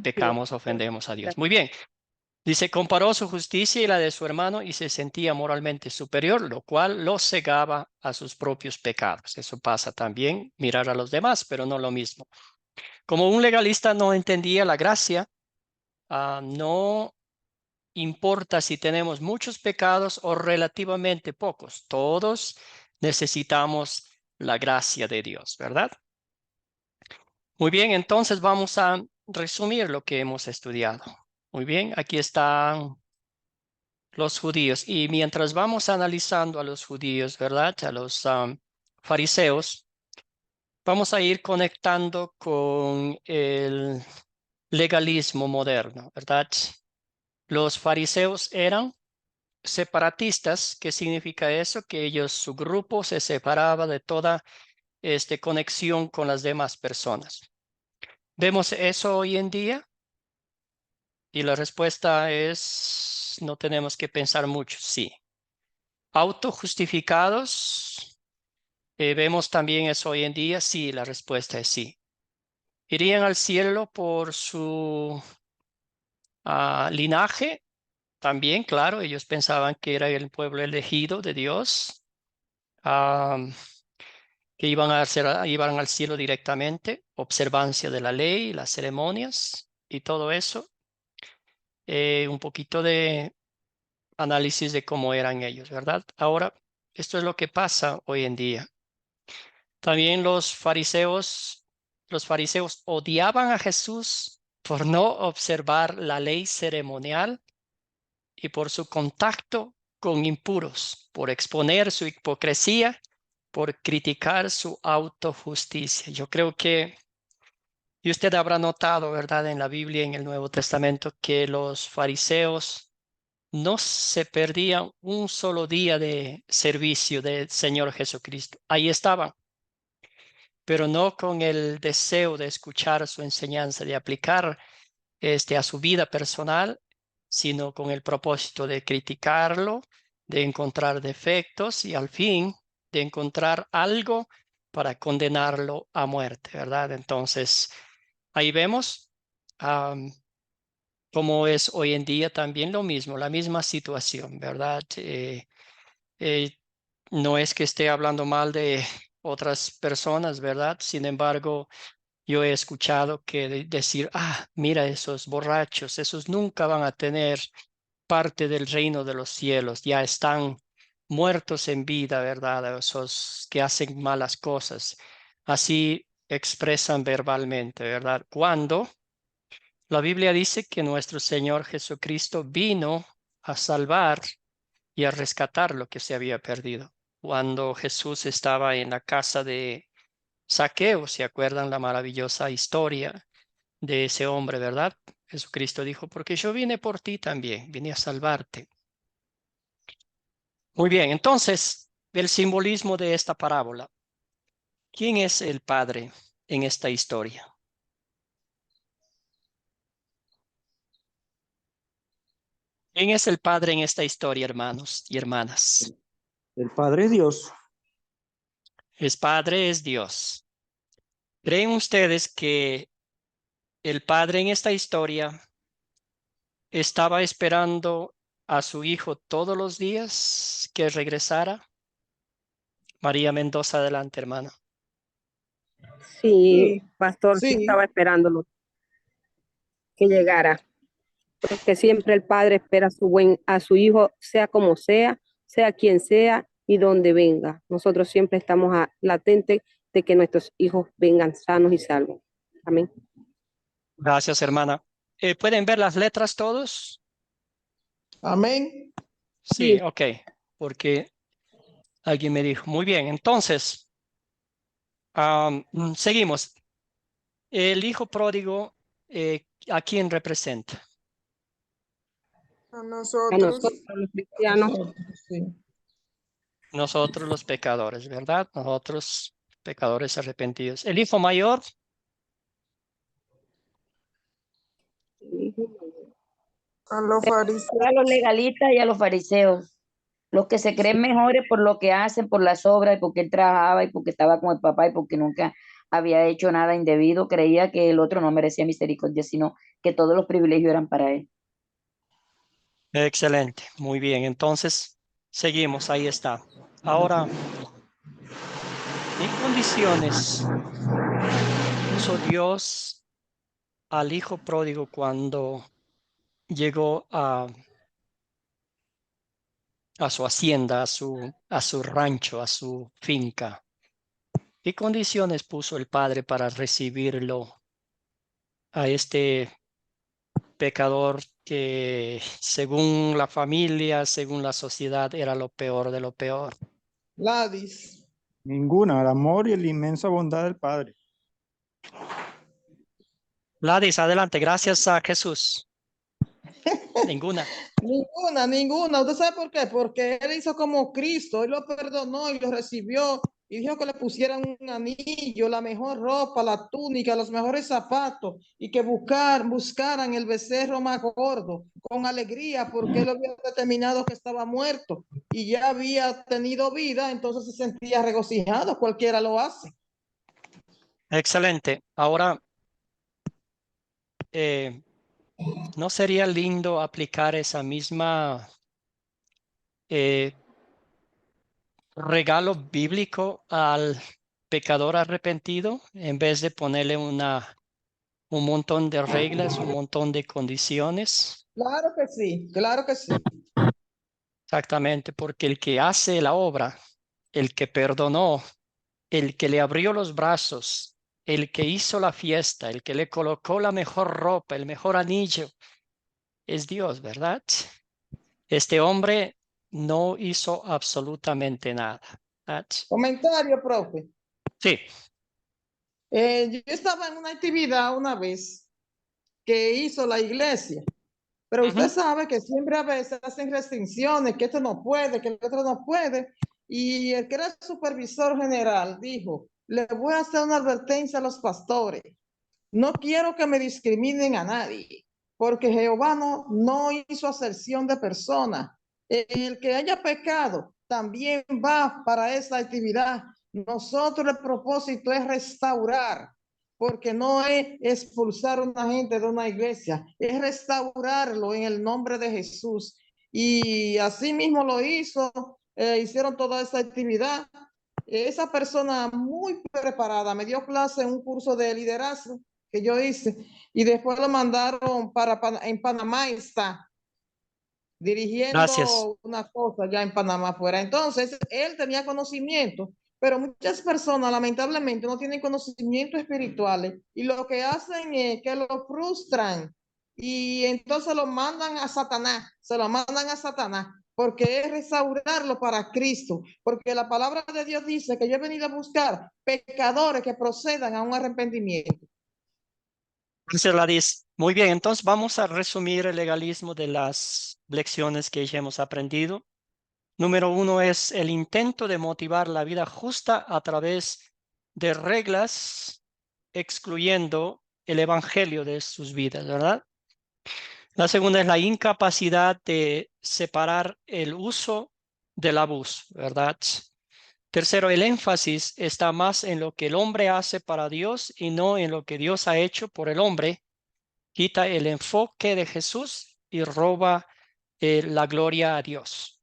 pecamos, ofendemos a Dios. Muy bien. Dice, comparó su justicia y la de su hermano y se sentía moralmente superior, lo cual lo cegaba a sus propios pecados. Eso pasa también, mirar a los demás, pero no lo mismo. Como un legalista no entendía la gracia, no importa si tenemos muchos pecados o relativamente pocos, todos necesitamos la gracia de Dios, ¿verdad? Muy bien, entonces vamos a resumir lo que hemos estudiado. Muy bien, aquí están los judíos. Y mientras vamos analizando a los judíos, ¿verdad? A los fariseos, vamos a ir conectando con el legalismo moderno, ¿verdad? Los fariseos eran separatistas. ¿Qué significa eso? Que ellos, su grupo se separaba de toda conexión con las demás personas. ¿Vemos eso hoy en día? Y la respuesta es, no tenemos que pensar mucho, sí. Autojustificados, vemos también eso hoy en día, sí, la respuesta es sí. ¿Irían al cielo por su linaje? También, claro, ellos pensaban que era el pueblo elegido de Dios, que iban al cielo directamente, observancia de la ley, las ceremonias y todo eso. Un poquito de análisis de cómo eran ellos, ¿verdad? Ahora, esto es lo que pasa hoy en día. También los fariseos odiaban a Jesús por no observar la ley ceremonial y por su contacto con impuros, por exponer su hipocresía, por criticar su autojusticia. Yo creo que Y usted habrá notado, ¿verdad? En la Biblia, en el Nuevo Testamento, que los fariseos no se perdían un solo día de servicio del Señor Jesucristo. Ahí estaban, pero no con el deseo de escuchar su enseñanza, de aplicar a su vida personal, sino con el propósito de criticarlo, de encontrar defectos y al fin de encontrar algo para condenarlo a muerte, ¿verdad? Entonces, ahí vemos cómo es hoy en día también lo mismo, la misma situación, ¿verdad? No es que esté hablando mal de otras personas, ¿verdad? Sin embargo, yo he escuchado que decir, mira esos borrachos, esos nunca van a tener parte del reino de los cielos, ya están muertos en vida, ¿verdad? Esos que hacen malas cosas. Así expresan verbalmente, ¿verdad? Cuando la Biblia dice que nuestro Señor Jesucristo vino a salvar y a rescatar lo que se había perdido. Cuando Jesús estaba en la casa de Zaqueo, ¿se acuerdan la maravillosa historia de ese hombre, verdad? Jesucristo dijo, porque yo vine por ti también, vine a salvarte. Muy bien, entonces, el simbolismo de esta parábola. ¿Quién es el Padre en esta historia? ¿Quién es el Padre en esta historia, hermanos y hermanas? El Padre es Dios. El Padre es Dios. ¿Creen ustedes que el Padre en esta historia estaba esperando a su hijo todos los días que regresara? María Mendoza, adelante, hermana. Sí, pastor, sí Sí. estaba esperándolo que llegara, porque siempre el padre espera a su hijo, sea como sea quien sea y donde venga. Nosotros siempre estamos latentes de que nuestros hijos vengan sanos y salvos. Amén. Gracias, hermana. ¿Pueden ver las letras todos? Amén. Sí, ok, porque alguien me dijo. Muy bien, entonces, seguimos. El hijo pródigo, ¿a quién representa? A A nosotros. nosotros los cristianos, Sí. Nosotros los pecadores, ¿verdad? Nosotros pecadores arrepentidos. El hijo mayor, A los fariseos. A los legalistas y a los fariseos, los que se creen mejores por lo que hacen, por las obras, y porque él trabajaba, y porque estaba con el papá, y porque nunca había hecho nada indebido, creía que el otro no merecía misericordia, sino que todos los privilegios eran para él. excelente, muy bien. Entonces, seguimos, ahí está. Ahora, ¿en condiciones puso Dios al hijo pródigo cuando llegó a su hacienda, a su rancho, a su finca? ¿Qué condiciones puso el padre para recibirlo a este pecador que según la familia, según la sociedad, era lo peor de lo peor? Ladis. Ninguna, el amor y la inmensa bondad del Padre. Ladis, adelante, gracias a Jesús. Ninguna. Ninguna. ¿Usted sabe por qué? Porque él hizo como Cristo, él lo perdonó y lo recibió y dijo que le pusieran un anillo, la mejor ropa, la túnica, los mejores zapatos y que buscaran el becerro más gordo con alegría porque él había determinado que estaba muerto y ya había tenido vida, entonces se sentía regocijado, cualquiera lo hace. Excelente. Ahora, ¿no sería lindo aplicar esa misma regalo bíblico al pecador arrepentido en vez de ponerle un montón de reglas, un montón de condiciones? Claro que sí, claro que sí. Exactamente, porque el que hace la obra, el que perdonó, el que le abrió los brazos, el que hizo la fiesta, el que le colocó la mejor ropa, el mejor anillo, es Dios, ¿verdad? Este hombre no hizo absolutamente nada, ¿verdad? Comentario, profe. Sí. Yo estaba en una actividad una vez que hizo la iglesia, pero usted sabe que siempre a veces hacen restricciones, que esto no puede, que el otro no puede, y el que era el supervisor general dijo, le voy a hacer una advertencia a los pastores, no quiero que me discriminen a nadie, porque Jehová no hizo aserción de personas. El que haya pecado también va para esa actividad. Nosotros el propósito es restaurar, porque no es expulsar a una gente de una iglesia, es restaurarlo en el nombre de Jesús. Y así mismo lo hizo, hicieron toda esa actividad. Esa persona muy preparada me dio clase en un curso de liderazgo que yo hice y después lo mandaron en Panamá está dirigiendo Gracias. una cosa ya en Panamá afuera. Entonces, él tenía conocimiento, pero muchas personas lamentablemente no tienen conocimientos espirituales y lo que hacen es que lo frustran y entonces lo mandan a Satanás, se lo mandan a Satanás, porque es restaurarlo para Cristo, porque la palabra de Dios dice que yo he venido a buscar pecadores que procedan a un arrepentimiento. Gracias, Ladis. Muy bien, entonces vamos a resumir el legalismo de las lecciones que ya hemos aprendido. Número 1 es el intento de motivar la vida justa a través de reglas, excluyendo el evangelio de sus vidas, ¿verdad? La segunda es la incapacidad de separar el uso del abuso, ¿verdad? Tercero, el énfasis está más en lo que el hombre hace para Dios y no en lo que Dios ha hecho por el hombre. Quita el enfoque de Jesús y roba la gloria a Dios.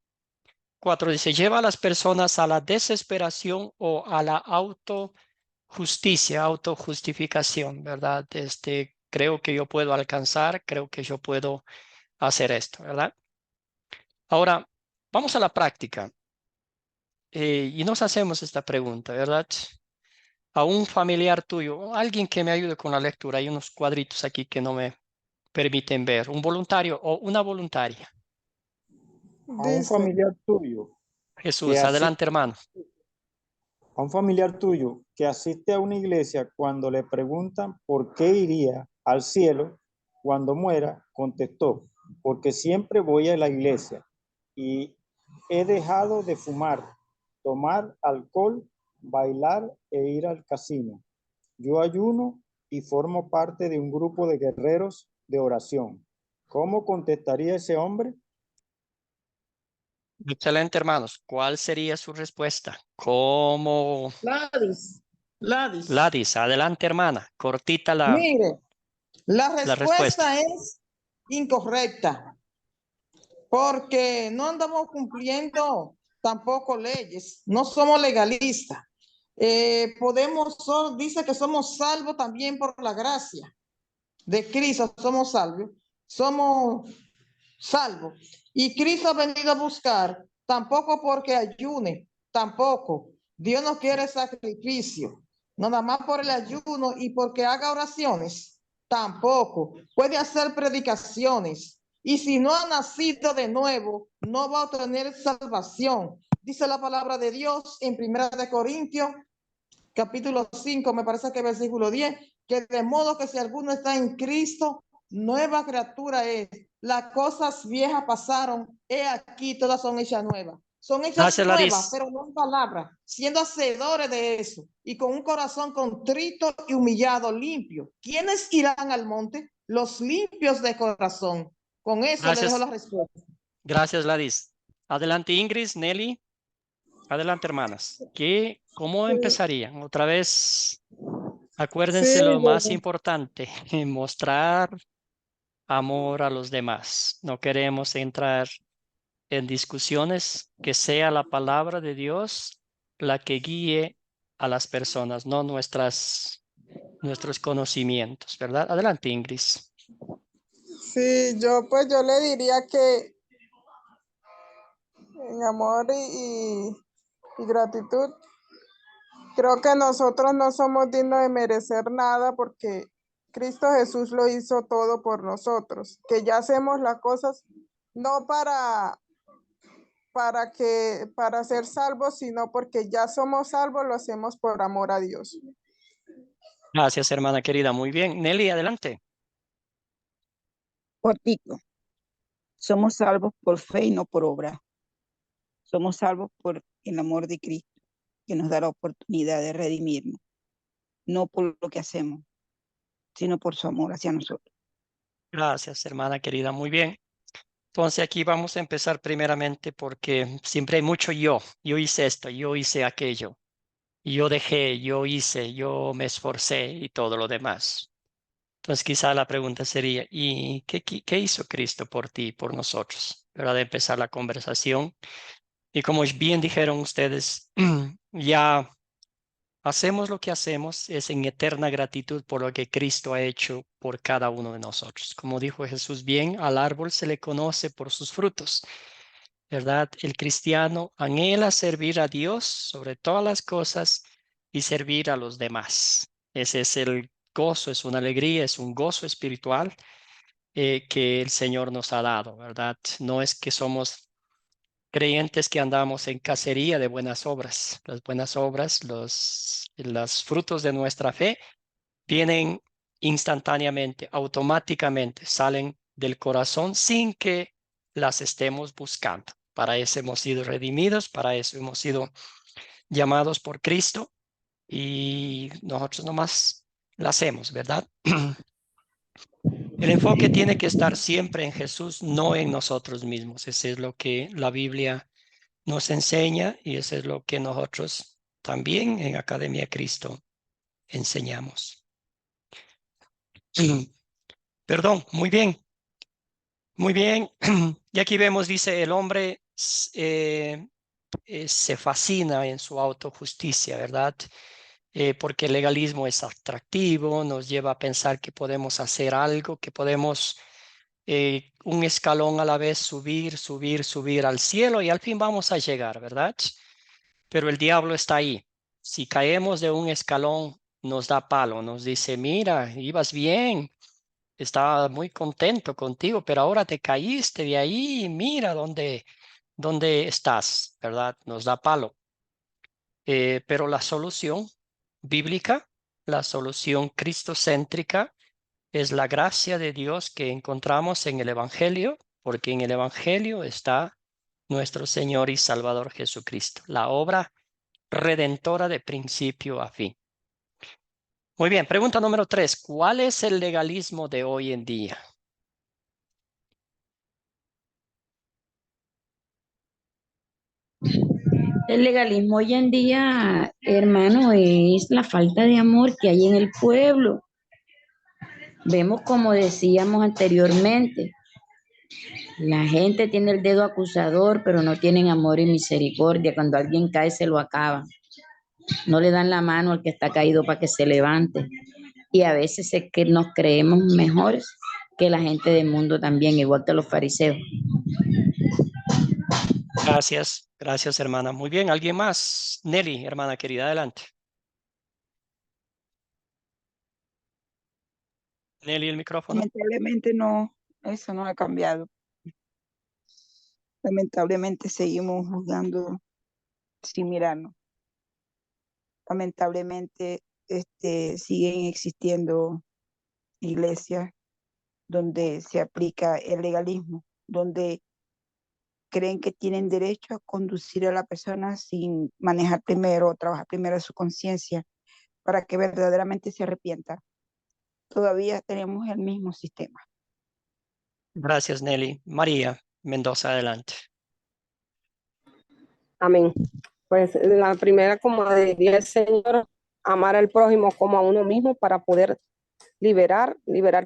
4, dice, lleva a las personas a la desesperación o a la autojusticia, autojustificación, ¿verdad? Creo que yo puedo alcanzar, creo que yo puedo hacer esto, ¿verdad? Ahora, vamos a la práctica. Y nos hacemos esta pregunta, ¿verdad? A un familiar tuyo, alguien que me ayude con la lectura, hay unos cuadritos aquí que no me permiten ver, un voluntario o una voluntaria. A un familiar tuyo. Jesús, adelante, hermano. A un familiar tuyo que asiste a una iglesia, cuando le preguntan por qué iría al cielo cuando muera, contestó, porque siempre voy a la iglesia y he dejado de fumar, tomar alcohol, bailar e ir al casino. Yo ayuno y formo parte de un grupo de guerreros de oración. ¿Cómo contestaría ese hombre? Excelente, hermanos. ¿Cuál sería su respuesta? ¿Cómo? Ladis, adelante, hermana. Cortita la Mire, la respuesta. respuesta es incorrecta, porque no andamos cumpliendo tampoco leyes, no somos legalistas. Dice que somos salvos también por la gracia de Cristo, somos salvos. Y Cristo ha venido a buscar, tampoco porque ayune, tampoco. Dios no quiere sacrificio, no nada más por el ayuno y porque haga oraciones, tampoco. Puede hacer predicaciones. Y si no ha nacido de nuevo, no va a obtener salvación. Dice la palabra de Dios en 1 Corintios, capítulo 5, me parece que versículo 10, que de modo que si alguno está en Cristo, nueva criatura es. Las cosas viejas pasaron, he aquí, todas son hechas nuevas. Son hechas nuevas, pero no en palabras, siendo hacedores de eso y con un corazón contrito y humillado, limpio. ¿Quiénes irán al monte? Los limpios de corazón. Con eso le dejo la respuesta. Gracias, Ladis. Adelante, Ingrid, Nelly. Adelante, hermanas. ¿Cómo empezarían? Otra vez, acuérdense lo más importante, mostrar amor a los demás. No queremos entrar en discusiones, que sea la palabra de Dios la que guíe a las personas, no nuestros conocimientos, ¿verdad? Adelante, Ingrid. Sí, yo le diría que en amor y gratitud, creo que nosotros no somos dignos de merecer nada porque Cristo Jesús lo hizo todo por nosotros, que ya hacemos las cosas no para ser salvos, sino porque ya somos salvos, lo hacemos por amor a Dios. Gracias, hermana querida. Muy bien. Nelly, adelante. Cortico. Somos salvos por fe y no por obra. Somos salvos por el amor de Cristo, que nos da la oportunidad de redimirnos, no por lo que hacemos, sino por su amor hacia nosotros. Gracias, hermana querida. Muy bien. Entonces aquí vamos a empezar primeramente porque siempre hay mucho yo. Yo hice esto, yo hice aquello. Yo dejé, yo hice, yo me esforcé y todo lo demás. Entonces quizá la pregunta sería, ¿y qué hizo Cristo por ti y por nosotros? ¿Verdad? De empezar la conversación. Y como bien dijeron ustedes, ya hacemos lo que hacemos es en eterna gratitud por lo que Cristo ha hecho por cada uno de nosotros. Como dijo Jesús bien, al árbol se le conoce por sus frutos, ¿verdad? El cristiano anhela servir a Dios sobre todas las cosas y servir a los demás. Ese es el gozo, es una alegría, es un gozo espiritual que el Señor nos ha dado, ¿verdad? No es que somos creyentes que andamos en cacería de buenas obras. Las buenas obras, los frutos de nuestra fe vienen instantáneamente, automáticamente, salen del corazón sin que las estemos buscando. Para eso hemos sido redimidos, para eso hemos sido llamados por Cristo y nosotros nomás la hacemos, ¿verdad? El enfoque tiene que estar siempre en Jesús, no en nosotros mismos. Eso es lo que la Biblia nos enseña y eso es lo que nosotros también en Academia Cristo enseñamos. Perdón, muy bien. Muy bien. Y aquí vemos, dice, el hombre se fascina en su autojusticia, ¿verdad? Porque el legalismo es atractivo, nos lleva a pensar que podemos hacer algo, que podemos un escalón a la vez subir, subir, subir al cielo y al fin vamos a llegar, ¿verdad? Pero el diablo está ahí. Si caemos de un escalón, nos da palo, nos dice, mira, ibas bien, estaba muy contento contigo, pero ahora te caíste de ahí, mira dónde estás, ¿verdad? Nos da palo. Pero la solución bíblica, la solución cristocéntrica, es la gracia de Dios que encontramos en el Evangelio, porque en el Evangelio está nuestro Señor y Salvador Jesucristo, la obra redentora de principio a fin. Muy bien, pregunta número 3. ¿Cuál es el legalismo de hoy en día? El legalismo hoy en día, hermano, es la falta de amor que hay en el pueblo. Vemos como decíamos anteriormente, la gente tiene el dedo acusador, pero no tienen amor y misericordia. Cuando alguien cae, se lo acaban. No le dan la mano al que está caído para que se levante. Y a veces es que nos creemos mejores que la gente del mundo también, igual que los fariseos. Gracias, hermana. Muy bien, ¿alguien más? Nelly, hermana querida, adelante. Nelly, el micrófono. Lamentablemente no, eso no ha cambiado. Lamentablemente seguimos juzgando sin mirarnos. Lamentablemente siguen existiendo iglesias donde se aplica el legalismo, donde creen que tienen derecho a conducir a la persona sin manejar primero, trabajar primero su conciencia para que verdaderamente se arrepienta. Todavía tenemos el mismo sistema. Gracias, Nelly. María Mendoza, adelante. Amén. Pues la primera, como diría el Señor, amar al prójimo como a uno mismo para poder liberar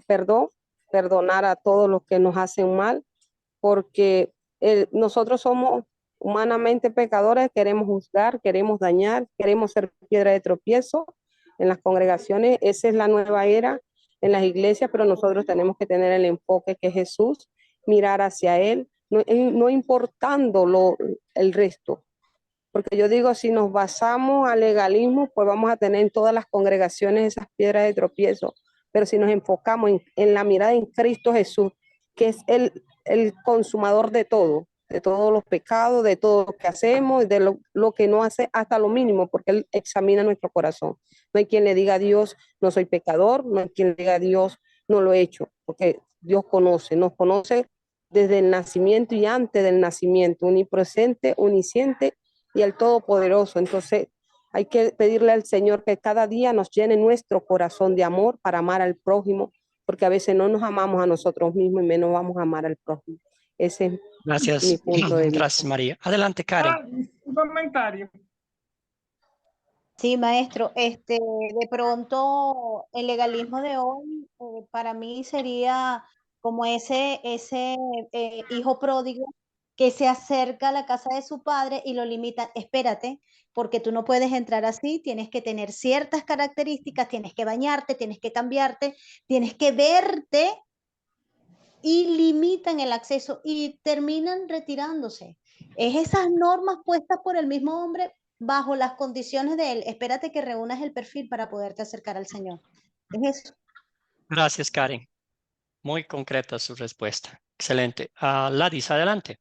perdón, perdonar a todos los que nos hacen mal, porque nosotros somos humanamente pecadores, queremos juzgar, queremos dañar, queremos ser piedra de tropiezo en las congregaciones. Esa es la nueva era en las iglesias, pero nosotros tenemos que tener el enfoque que es Jesús, mirar hacia Él, no importando el resto. Porque yo digo, si nos basamos al legalismo, pues vamos a tener en todas las congregaciones esas piedras de tropiezo. Pero si nos enfocamos en la mirada en Cristo Jesús, que es el consumador de todo, de todos los pecados, de todo lo que hacemos, de lo que no hace, hasta lo mínimo, porque Él examina nuestro corazón. No hay quien le diga a Dios, no soy pecador, no hay quien le diga a Dios, no lo he hecho, porque Dios nos conoce desde el nacimiento y antes del nacimiento, omnipresente, omnisciente y el Todopoderoso. Entonces, hay que pedirle al Señor que cada día nos llene nuestro corazón de amor para amar al prójimo, porque a veces no nos amamos a nosotros mismos y menos vamos a amar al prójimo. Ese es mi Gracias. punto de vista. Gracias, María. Adelante, Karen. Un comentario. Sí, maestro, de pronto el legalismo de hoy para mí sería como ese hijo pródigo que se acerca a la casa de su padre y lo limita. Espérate, porque tú no puedes entrar así, tienes que tener ciertas características, tienes que bañarte, tienes que cambiarte, tienes que verte y limitan el acceso y terminan retirándose. Es esas normas puestas por el mismo hombre bajo las condiciones de él. Espérate que reúnas el perfil para poderte acercar al Señor. Es eso. Gracias, Karen. Muy concreta su respuesta. Excelente. Ladis, adelante.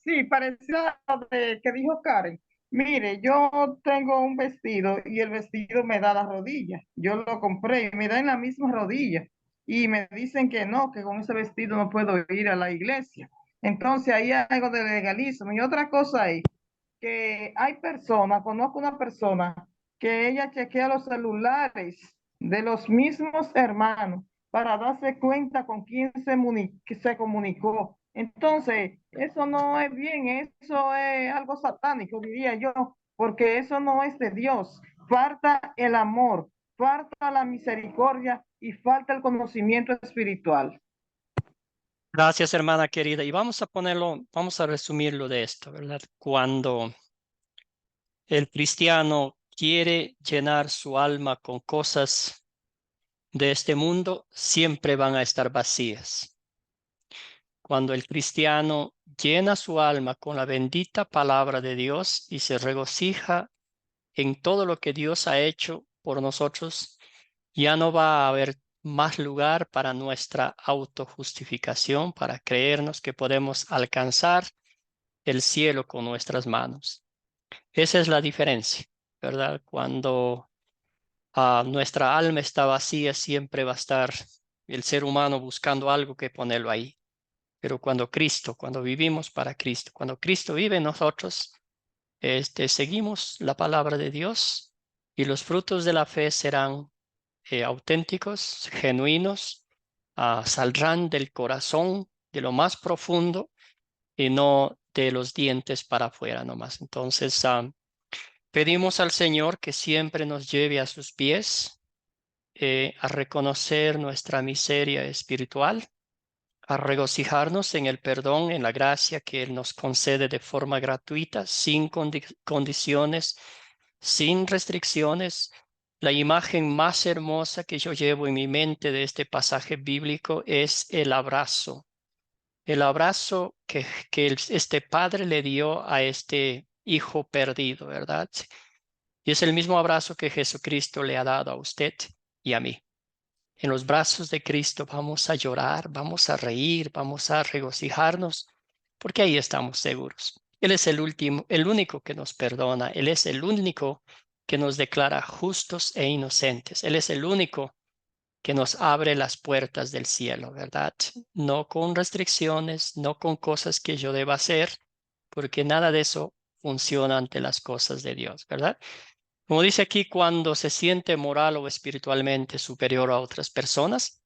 Sí, parecido a lo que dijo Karen. Mire, yo tengo un vestido y el vestido me da la rodilla. Yo lo compré y me da en la misma rodilla. Y me dicen que no, que con ese vestido no puedo ir a la iglesia. Entonces ahí hay algo de legalismo. Y otra cosa es que hay personas, conozco una persona que ella chequea los celulares de los mismos hermanos para darse cuenta con quién se comunicó. Entonces, eso no es bien, eso es algo satánico, diría yo, porque eso no es de Dios. Falta el amor, falta la misericordia y falta el conocimiento espiritual. Gracias, hermana querida. Y vamos a resumirlo de esto, ¿verdad? Cuando el cristiano quiere llenar su alma con cosas de este mundo, siempre van a estar vacías. Cuando el cristiano llena su alma con la bendita palabra de Dios y se regocija en todo lo que Dios ha hecho por nosotros, ya no va a haber más lugar para nuestra autojustificación, para creernos que podemos alcanzar el cielo con nuestras manos. Esa es la diferencia, ¿verdad? Cuando nuestra alma está vacía, siempre va a estar el ser humano buscando algo que ponerlo ahí. Pero cuando vivimos para Cristo, cuando Cristo vive en nosotros, seguimos la palabra de Dios y los frutos de la fe serán auténticos, genuinos, saldrán del corazón, de lo más profundo y no de los dientes para afuera nomás. Entonces, pedimos al Señor que siempre nos lleve a sus pies, a reconocer nuestra miseria espiritual, a regocijarnos en el perdón, en la gracia que Él nos concede de forma gratuita, sin condiciones, sin restricciones. La imagen más hermosa que yo llevo en mi mente de este pasaje bíblico es el abrazo que este padre le dio a este hijo perdido, ¿verdad? Y es el mismo abrazo que Jesucristo le ha dado a usted y a mí. En los brazos de Cristo vamos a llorar, vamos a reír, vamos a regocijarnos, porque ahí estamos seguros. Él es el único que nos perdona. Él es el único que nos declara justos e inocentes. Él es el único que nos abre las puertas del cielo, ¿verdad? No con restricciones, no con cosas que yo deba hacer, porque nada de eso funciona ante las cosas de Dios, ¿verdad? Como dice aquí, cuando se siente moral o espiritualmente superior a otras personas,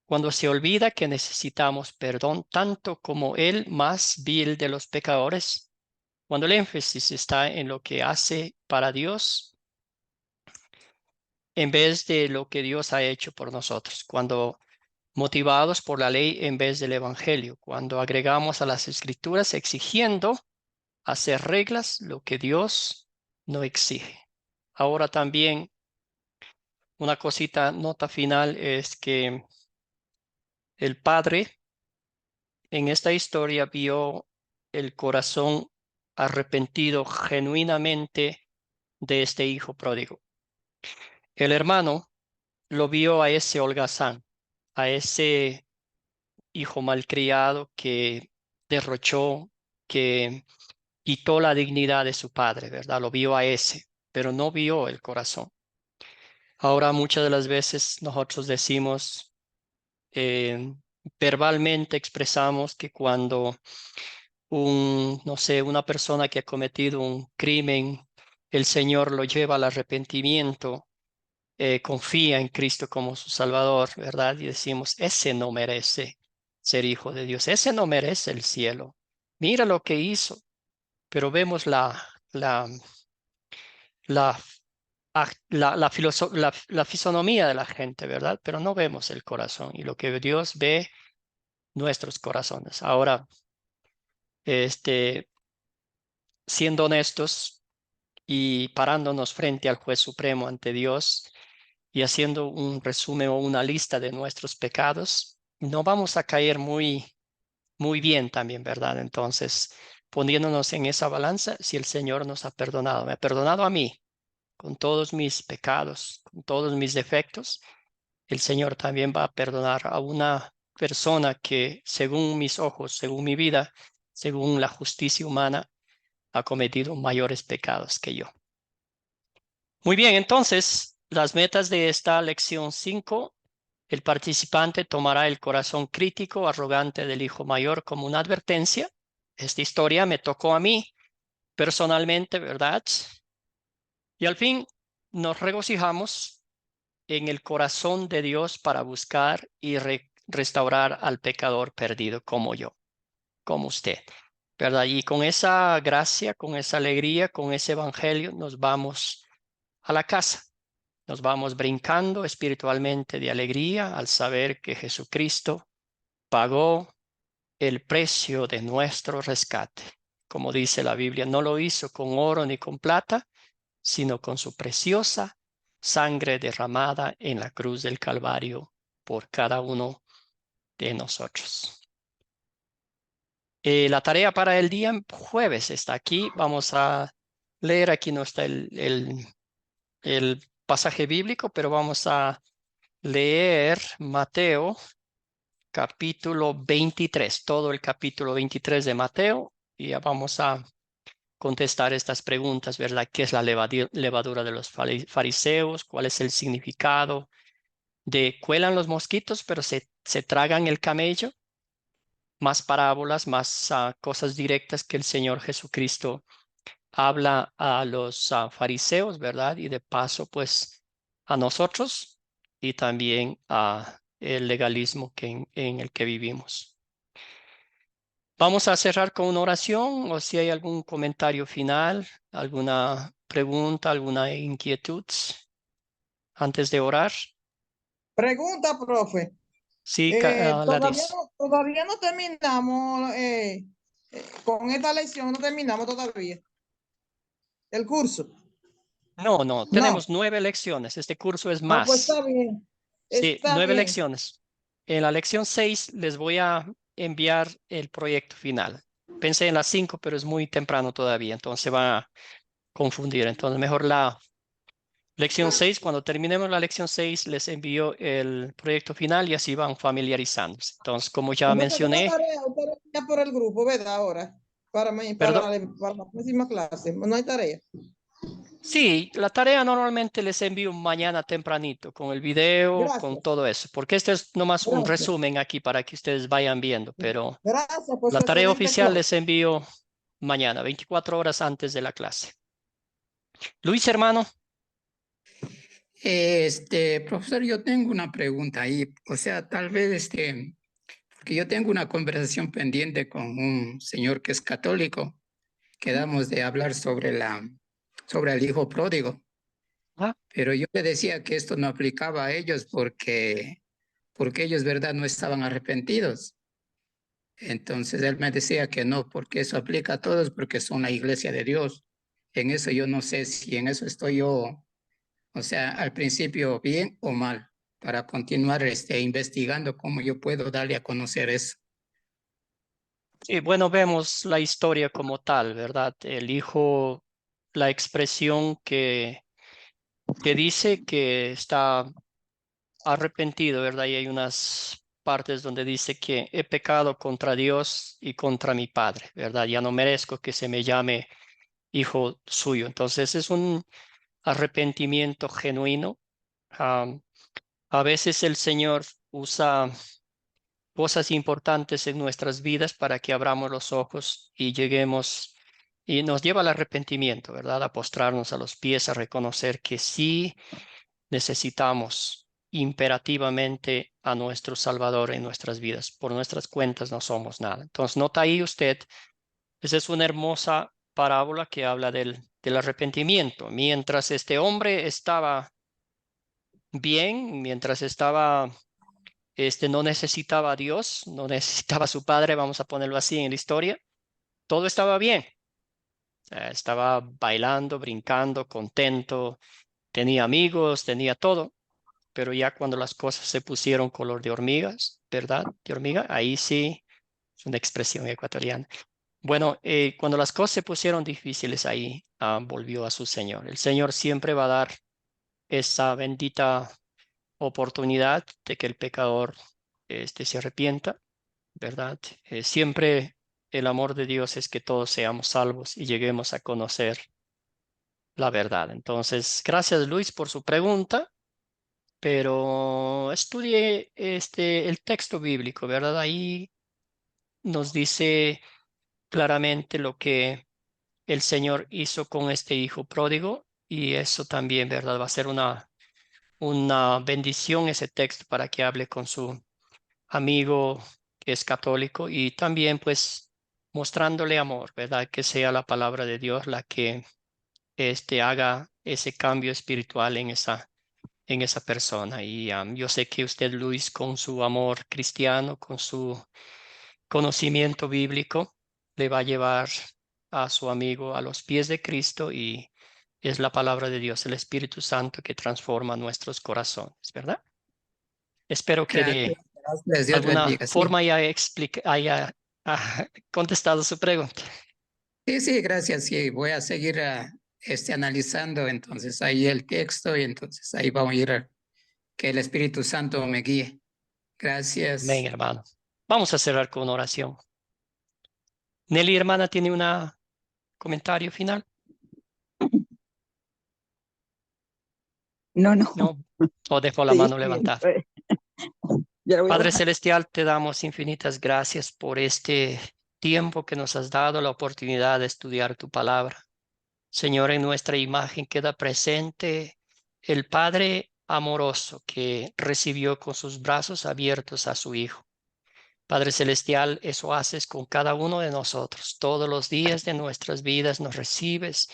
cuando se olvida que necesitamos perdón tanto como el más vil de los pecadores, cuando el énfasis está en lo que hace para Dios en vez de lo que Dios ha hecho por nosotros, cuando motivados por la ley en vez del evangelio, cuando agregamos a las escrituras exigiendo hacer reglas lo que Dios no exige. Ahora también una nota final es que el padre en esta historia vio el corazón arrepentido genuinamente de este hijo pródigo. El hermano lo vio a ese holgazán, a ese hijo malcriado que derrochó, que quitó la dignidad de su padre, ¿verdad? Lo vio a ese, pero no vio el corazón. Ahora muchas de las veces nosotros decimos, verbalmente expresamos que cuando no sé, una persona que ha cometido un crimen, el Señor lo lleva al arrepentimiento, confía en Cristo como su Salvador, ¿verdad? Y decimos, ese no merece ser hijo de Dios, ese no merece el cielo. Mira lo que hizo, pero vemos la, la, la fisonomía de la gente, ¿verdad? Pero no vemos el corazón y lo que Dios ve, nuestros corazones. Ahora, siendo honestos y parándonos frente al juez supremo ante Dios y haciendo un resumen o una lista de nuestros pecados, no vamos a caer muy bien también, ¿verdad? Entonces, poniéndonos en esa balanza, si el Señor nos ha perdonado, me ha perdonado a mí con todos mis pecados, con todos mis defectos, el Señor también va a perdonar a una persona que, según mis ojos, según mi vida, según la justicia humana, ha cometido mayores pecados que yo. Muy bien, entonces, las metas de esta lección 5. El participante tomará el corazón crítico, arrogante del hijo mayor como una advertencia. Esta historia me tocó a mí personalmente, ¿verdad? Y al fin nos regocijamos en el corazón de Dios para buscar y restaurar al pecador perdido como yo, como usted, ¿verdad? Y con esa gracia, con esa alegría, con ese evangelio, nos vamos a la casa. Nos vamos brincando espiritualmente de alegría al saber que Jesucristo pagó el precio de nuestro rescate. Como dice la Biblia, no lo hizo con oro ni con plata, sino con su preciosa sangre derramada en la cruz del Calvario por cada uno de nosotros. La tarea para el día jueves está aquí. Vamos a leer, aquí no está el pasaje bíblico, pero vamos a leer Mateo capítulo 23, todo el capítulo 23 de Mateo, y ya vamos a contestar estas preguntas, ¿verdad? ¿Qué es la levadura de los fariseos? ¿Cuál es el significado de cuelan los mosquitos, pero se tragan el camello? Más parábolas, más cosas directas que el Señor Jesucristo habla a los fariseos, ¿verdad? Y de paso, pues, a nosotros y también a el legalismo en el que vivimos. Vamos a cerrar con una oración, o si hay algún comentario final, alguna pregunta, alguna inquietud antes de orar. Pregunta, profe. Sí, todavía no terminamos con esta lección, no terminamos todavía el curso. No, tenemos 9 lecciones. Este curso es más. Pues está bien. Sí, Está 9 bien. lecciones. En la lección 6 les voy a enviar el proyecto final. Pensé en las 5, pero es muy temprano todavía, entonces se va a confundir. Entonces mejor la lección 6, cuando terminemos la lección 6, les envío el proyecto final y así van familiarizándose. Entonces, como ya mencioné. Usted ya por el grupo, ¿verdad? Ahora, para la próxima clase. No hay tarea. Sí, la tarea normalmente les envío mañana tempranito con el video, Gracias. con todo eso, porque este es nomás un resumen aquí para que ustedes vayan viendo, pero gracias por la su tarea excelente oficial clase. les envío mañana, 24 horas antes de la clase. Luis, hermano. Profesor, yo tengo una pregunta ahí, o sea, tal vez porque yo tengo una conversación pendiente con un señor que es católico. Quedamos de hablar sobre el hijo pródigo. Pero yo le decía que esto no aplicaba a ellos porque ellos, ¿verdad?, no estaban arrepentidos. Entonces él me decía que no, porque eso aplica a todos, porque son la iglesia de Dios. En eso yo no sé si en eso estoy yo, o sea, al principio bien o mal, para continuar investigando cómo yo puedo darle a conocer eso. Sí, bueno, vemos la historia como tal, ¿verdad? El hijo, la expresión que dice que está arrepentido, ¿verdad? Y hay unas partes donde dice que he pecado contra Dios y contra mi Padre, ¿verdad? Ya no merezco que se me llame hijo suyo. Entonces es un arrepentimiento genuino. A veces el Señor usa cosas importantes en nuestras vidas para que abramos los ojos y lleguemos y nos lleva al arrepentimiento, ¿verdad? A postrarnos a los pies, a reconocer que sí necesitamos imperativamente a nuestro Salvador en nuestras vidas. Por nuestras cuentas no somos nada. Entonces, nota ahí usted, esa es una hermosa parábola que habla del arrepentimiento. Mientras este hombre estaba bien, mientras estaba, no necesitaba a Dios, no necesitaba a su padre, vamos a ponerlo así en la historia, todo estaba bien. Estaba bailando, brincando, contento, tenía amigos, tenía todo. Pero ya cuando las cosas se pusieron color de hormigas, ¿verdad? De hormiga, ahí sí, es una expresión ecuatoriana. Bueno, cuando las cosas se pusieron difíciles, ahí volvió a su Señor. El Señor siempre va a dar esa bendita oportunidad de que el pecador se arrepienta, ¿verdad? Siempre el amor de Dios es que todos seamos salvos y lleguemos a conocer la verdad. Entonces, gracias Luis por su pregunta. Pero estudie el texto bíblico, ¿verdad? Ahí nos dice claramente lo que el Señor hizo con este hijo pródigo y eso también, ¿verdad? Va a ser una bendición ese texto para que hable con su amigo que es católico y también pues mostrándole amor, ¿verdad? Que sea la palabra de Dios la que haga ese cambio espiritual en esa persona. Y yo sé que usted, Luis, con su amor cristiano, con su conocimiento bíblico, le va a llevar a su amigo a los pies de Cristo y es la palabra de Dios, el Espíritu Santo que transforma nuestros corazones, ¿verdad? Espero que de Gracias, Dios alguna bendiga. Sí. forma haya contestado su pregunta. Sí, gracias. Sí, voy a seguir analizando entonces ahí el texto y entonces ahí vamos a ir que el Espíritu Santo me guíe. Gracias. Amén, hermano. Vamos a cerrar con oración. Nelly, hermana, ¿tiene un comentario final? No. No, o dejo la Sí, mano levantada. ya lo voy a Padre bajar. Celestial, te damos infinitas gracias por este tiempo que nos has dado, la oportunidad de estudiar tu palabra. Señor, en nuestra imagen queda presente el Padre amoroso que recibió con sus brazos abiertos a su Hijo. Padre Celestial, eso haces con cada uno de nosotros. Todos los días de nuestras vidas nos recibes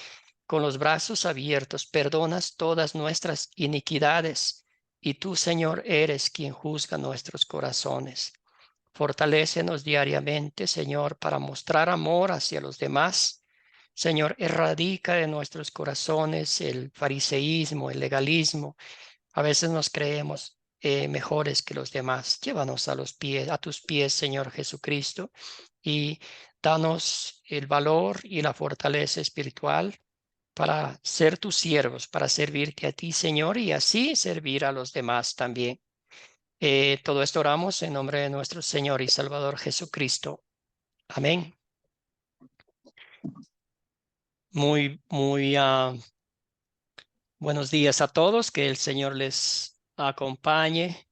con los brazos abiertos, perdonas todas nuestras iniquidades y tú, Señor, eres quien juzga nuestros corazones. Fortalécenos diariamente, Señor, para mostrar amor hacia los demás. Señor, erradica de nuestros corazones el fariseísmo, el legalismo. A veces nos creemos mejores que los demás. Llévanos a tus pies, Señor Jesucristo, y danos el valor y la fortaleza espiritual para ser tus siervos, para servirte a ti, Señor, y así servir a los demás también. Todo esto oramos en nombre de nuestro Señor y Salvador Jesucristo. Amén. Muy buenos días a todos. Que el Señor les acompañe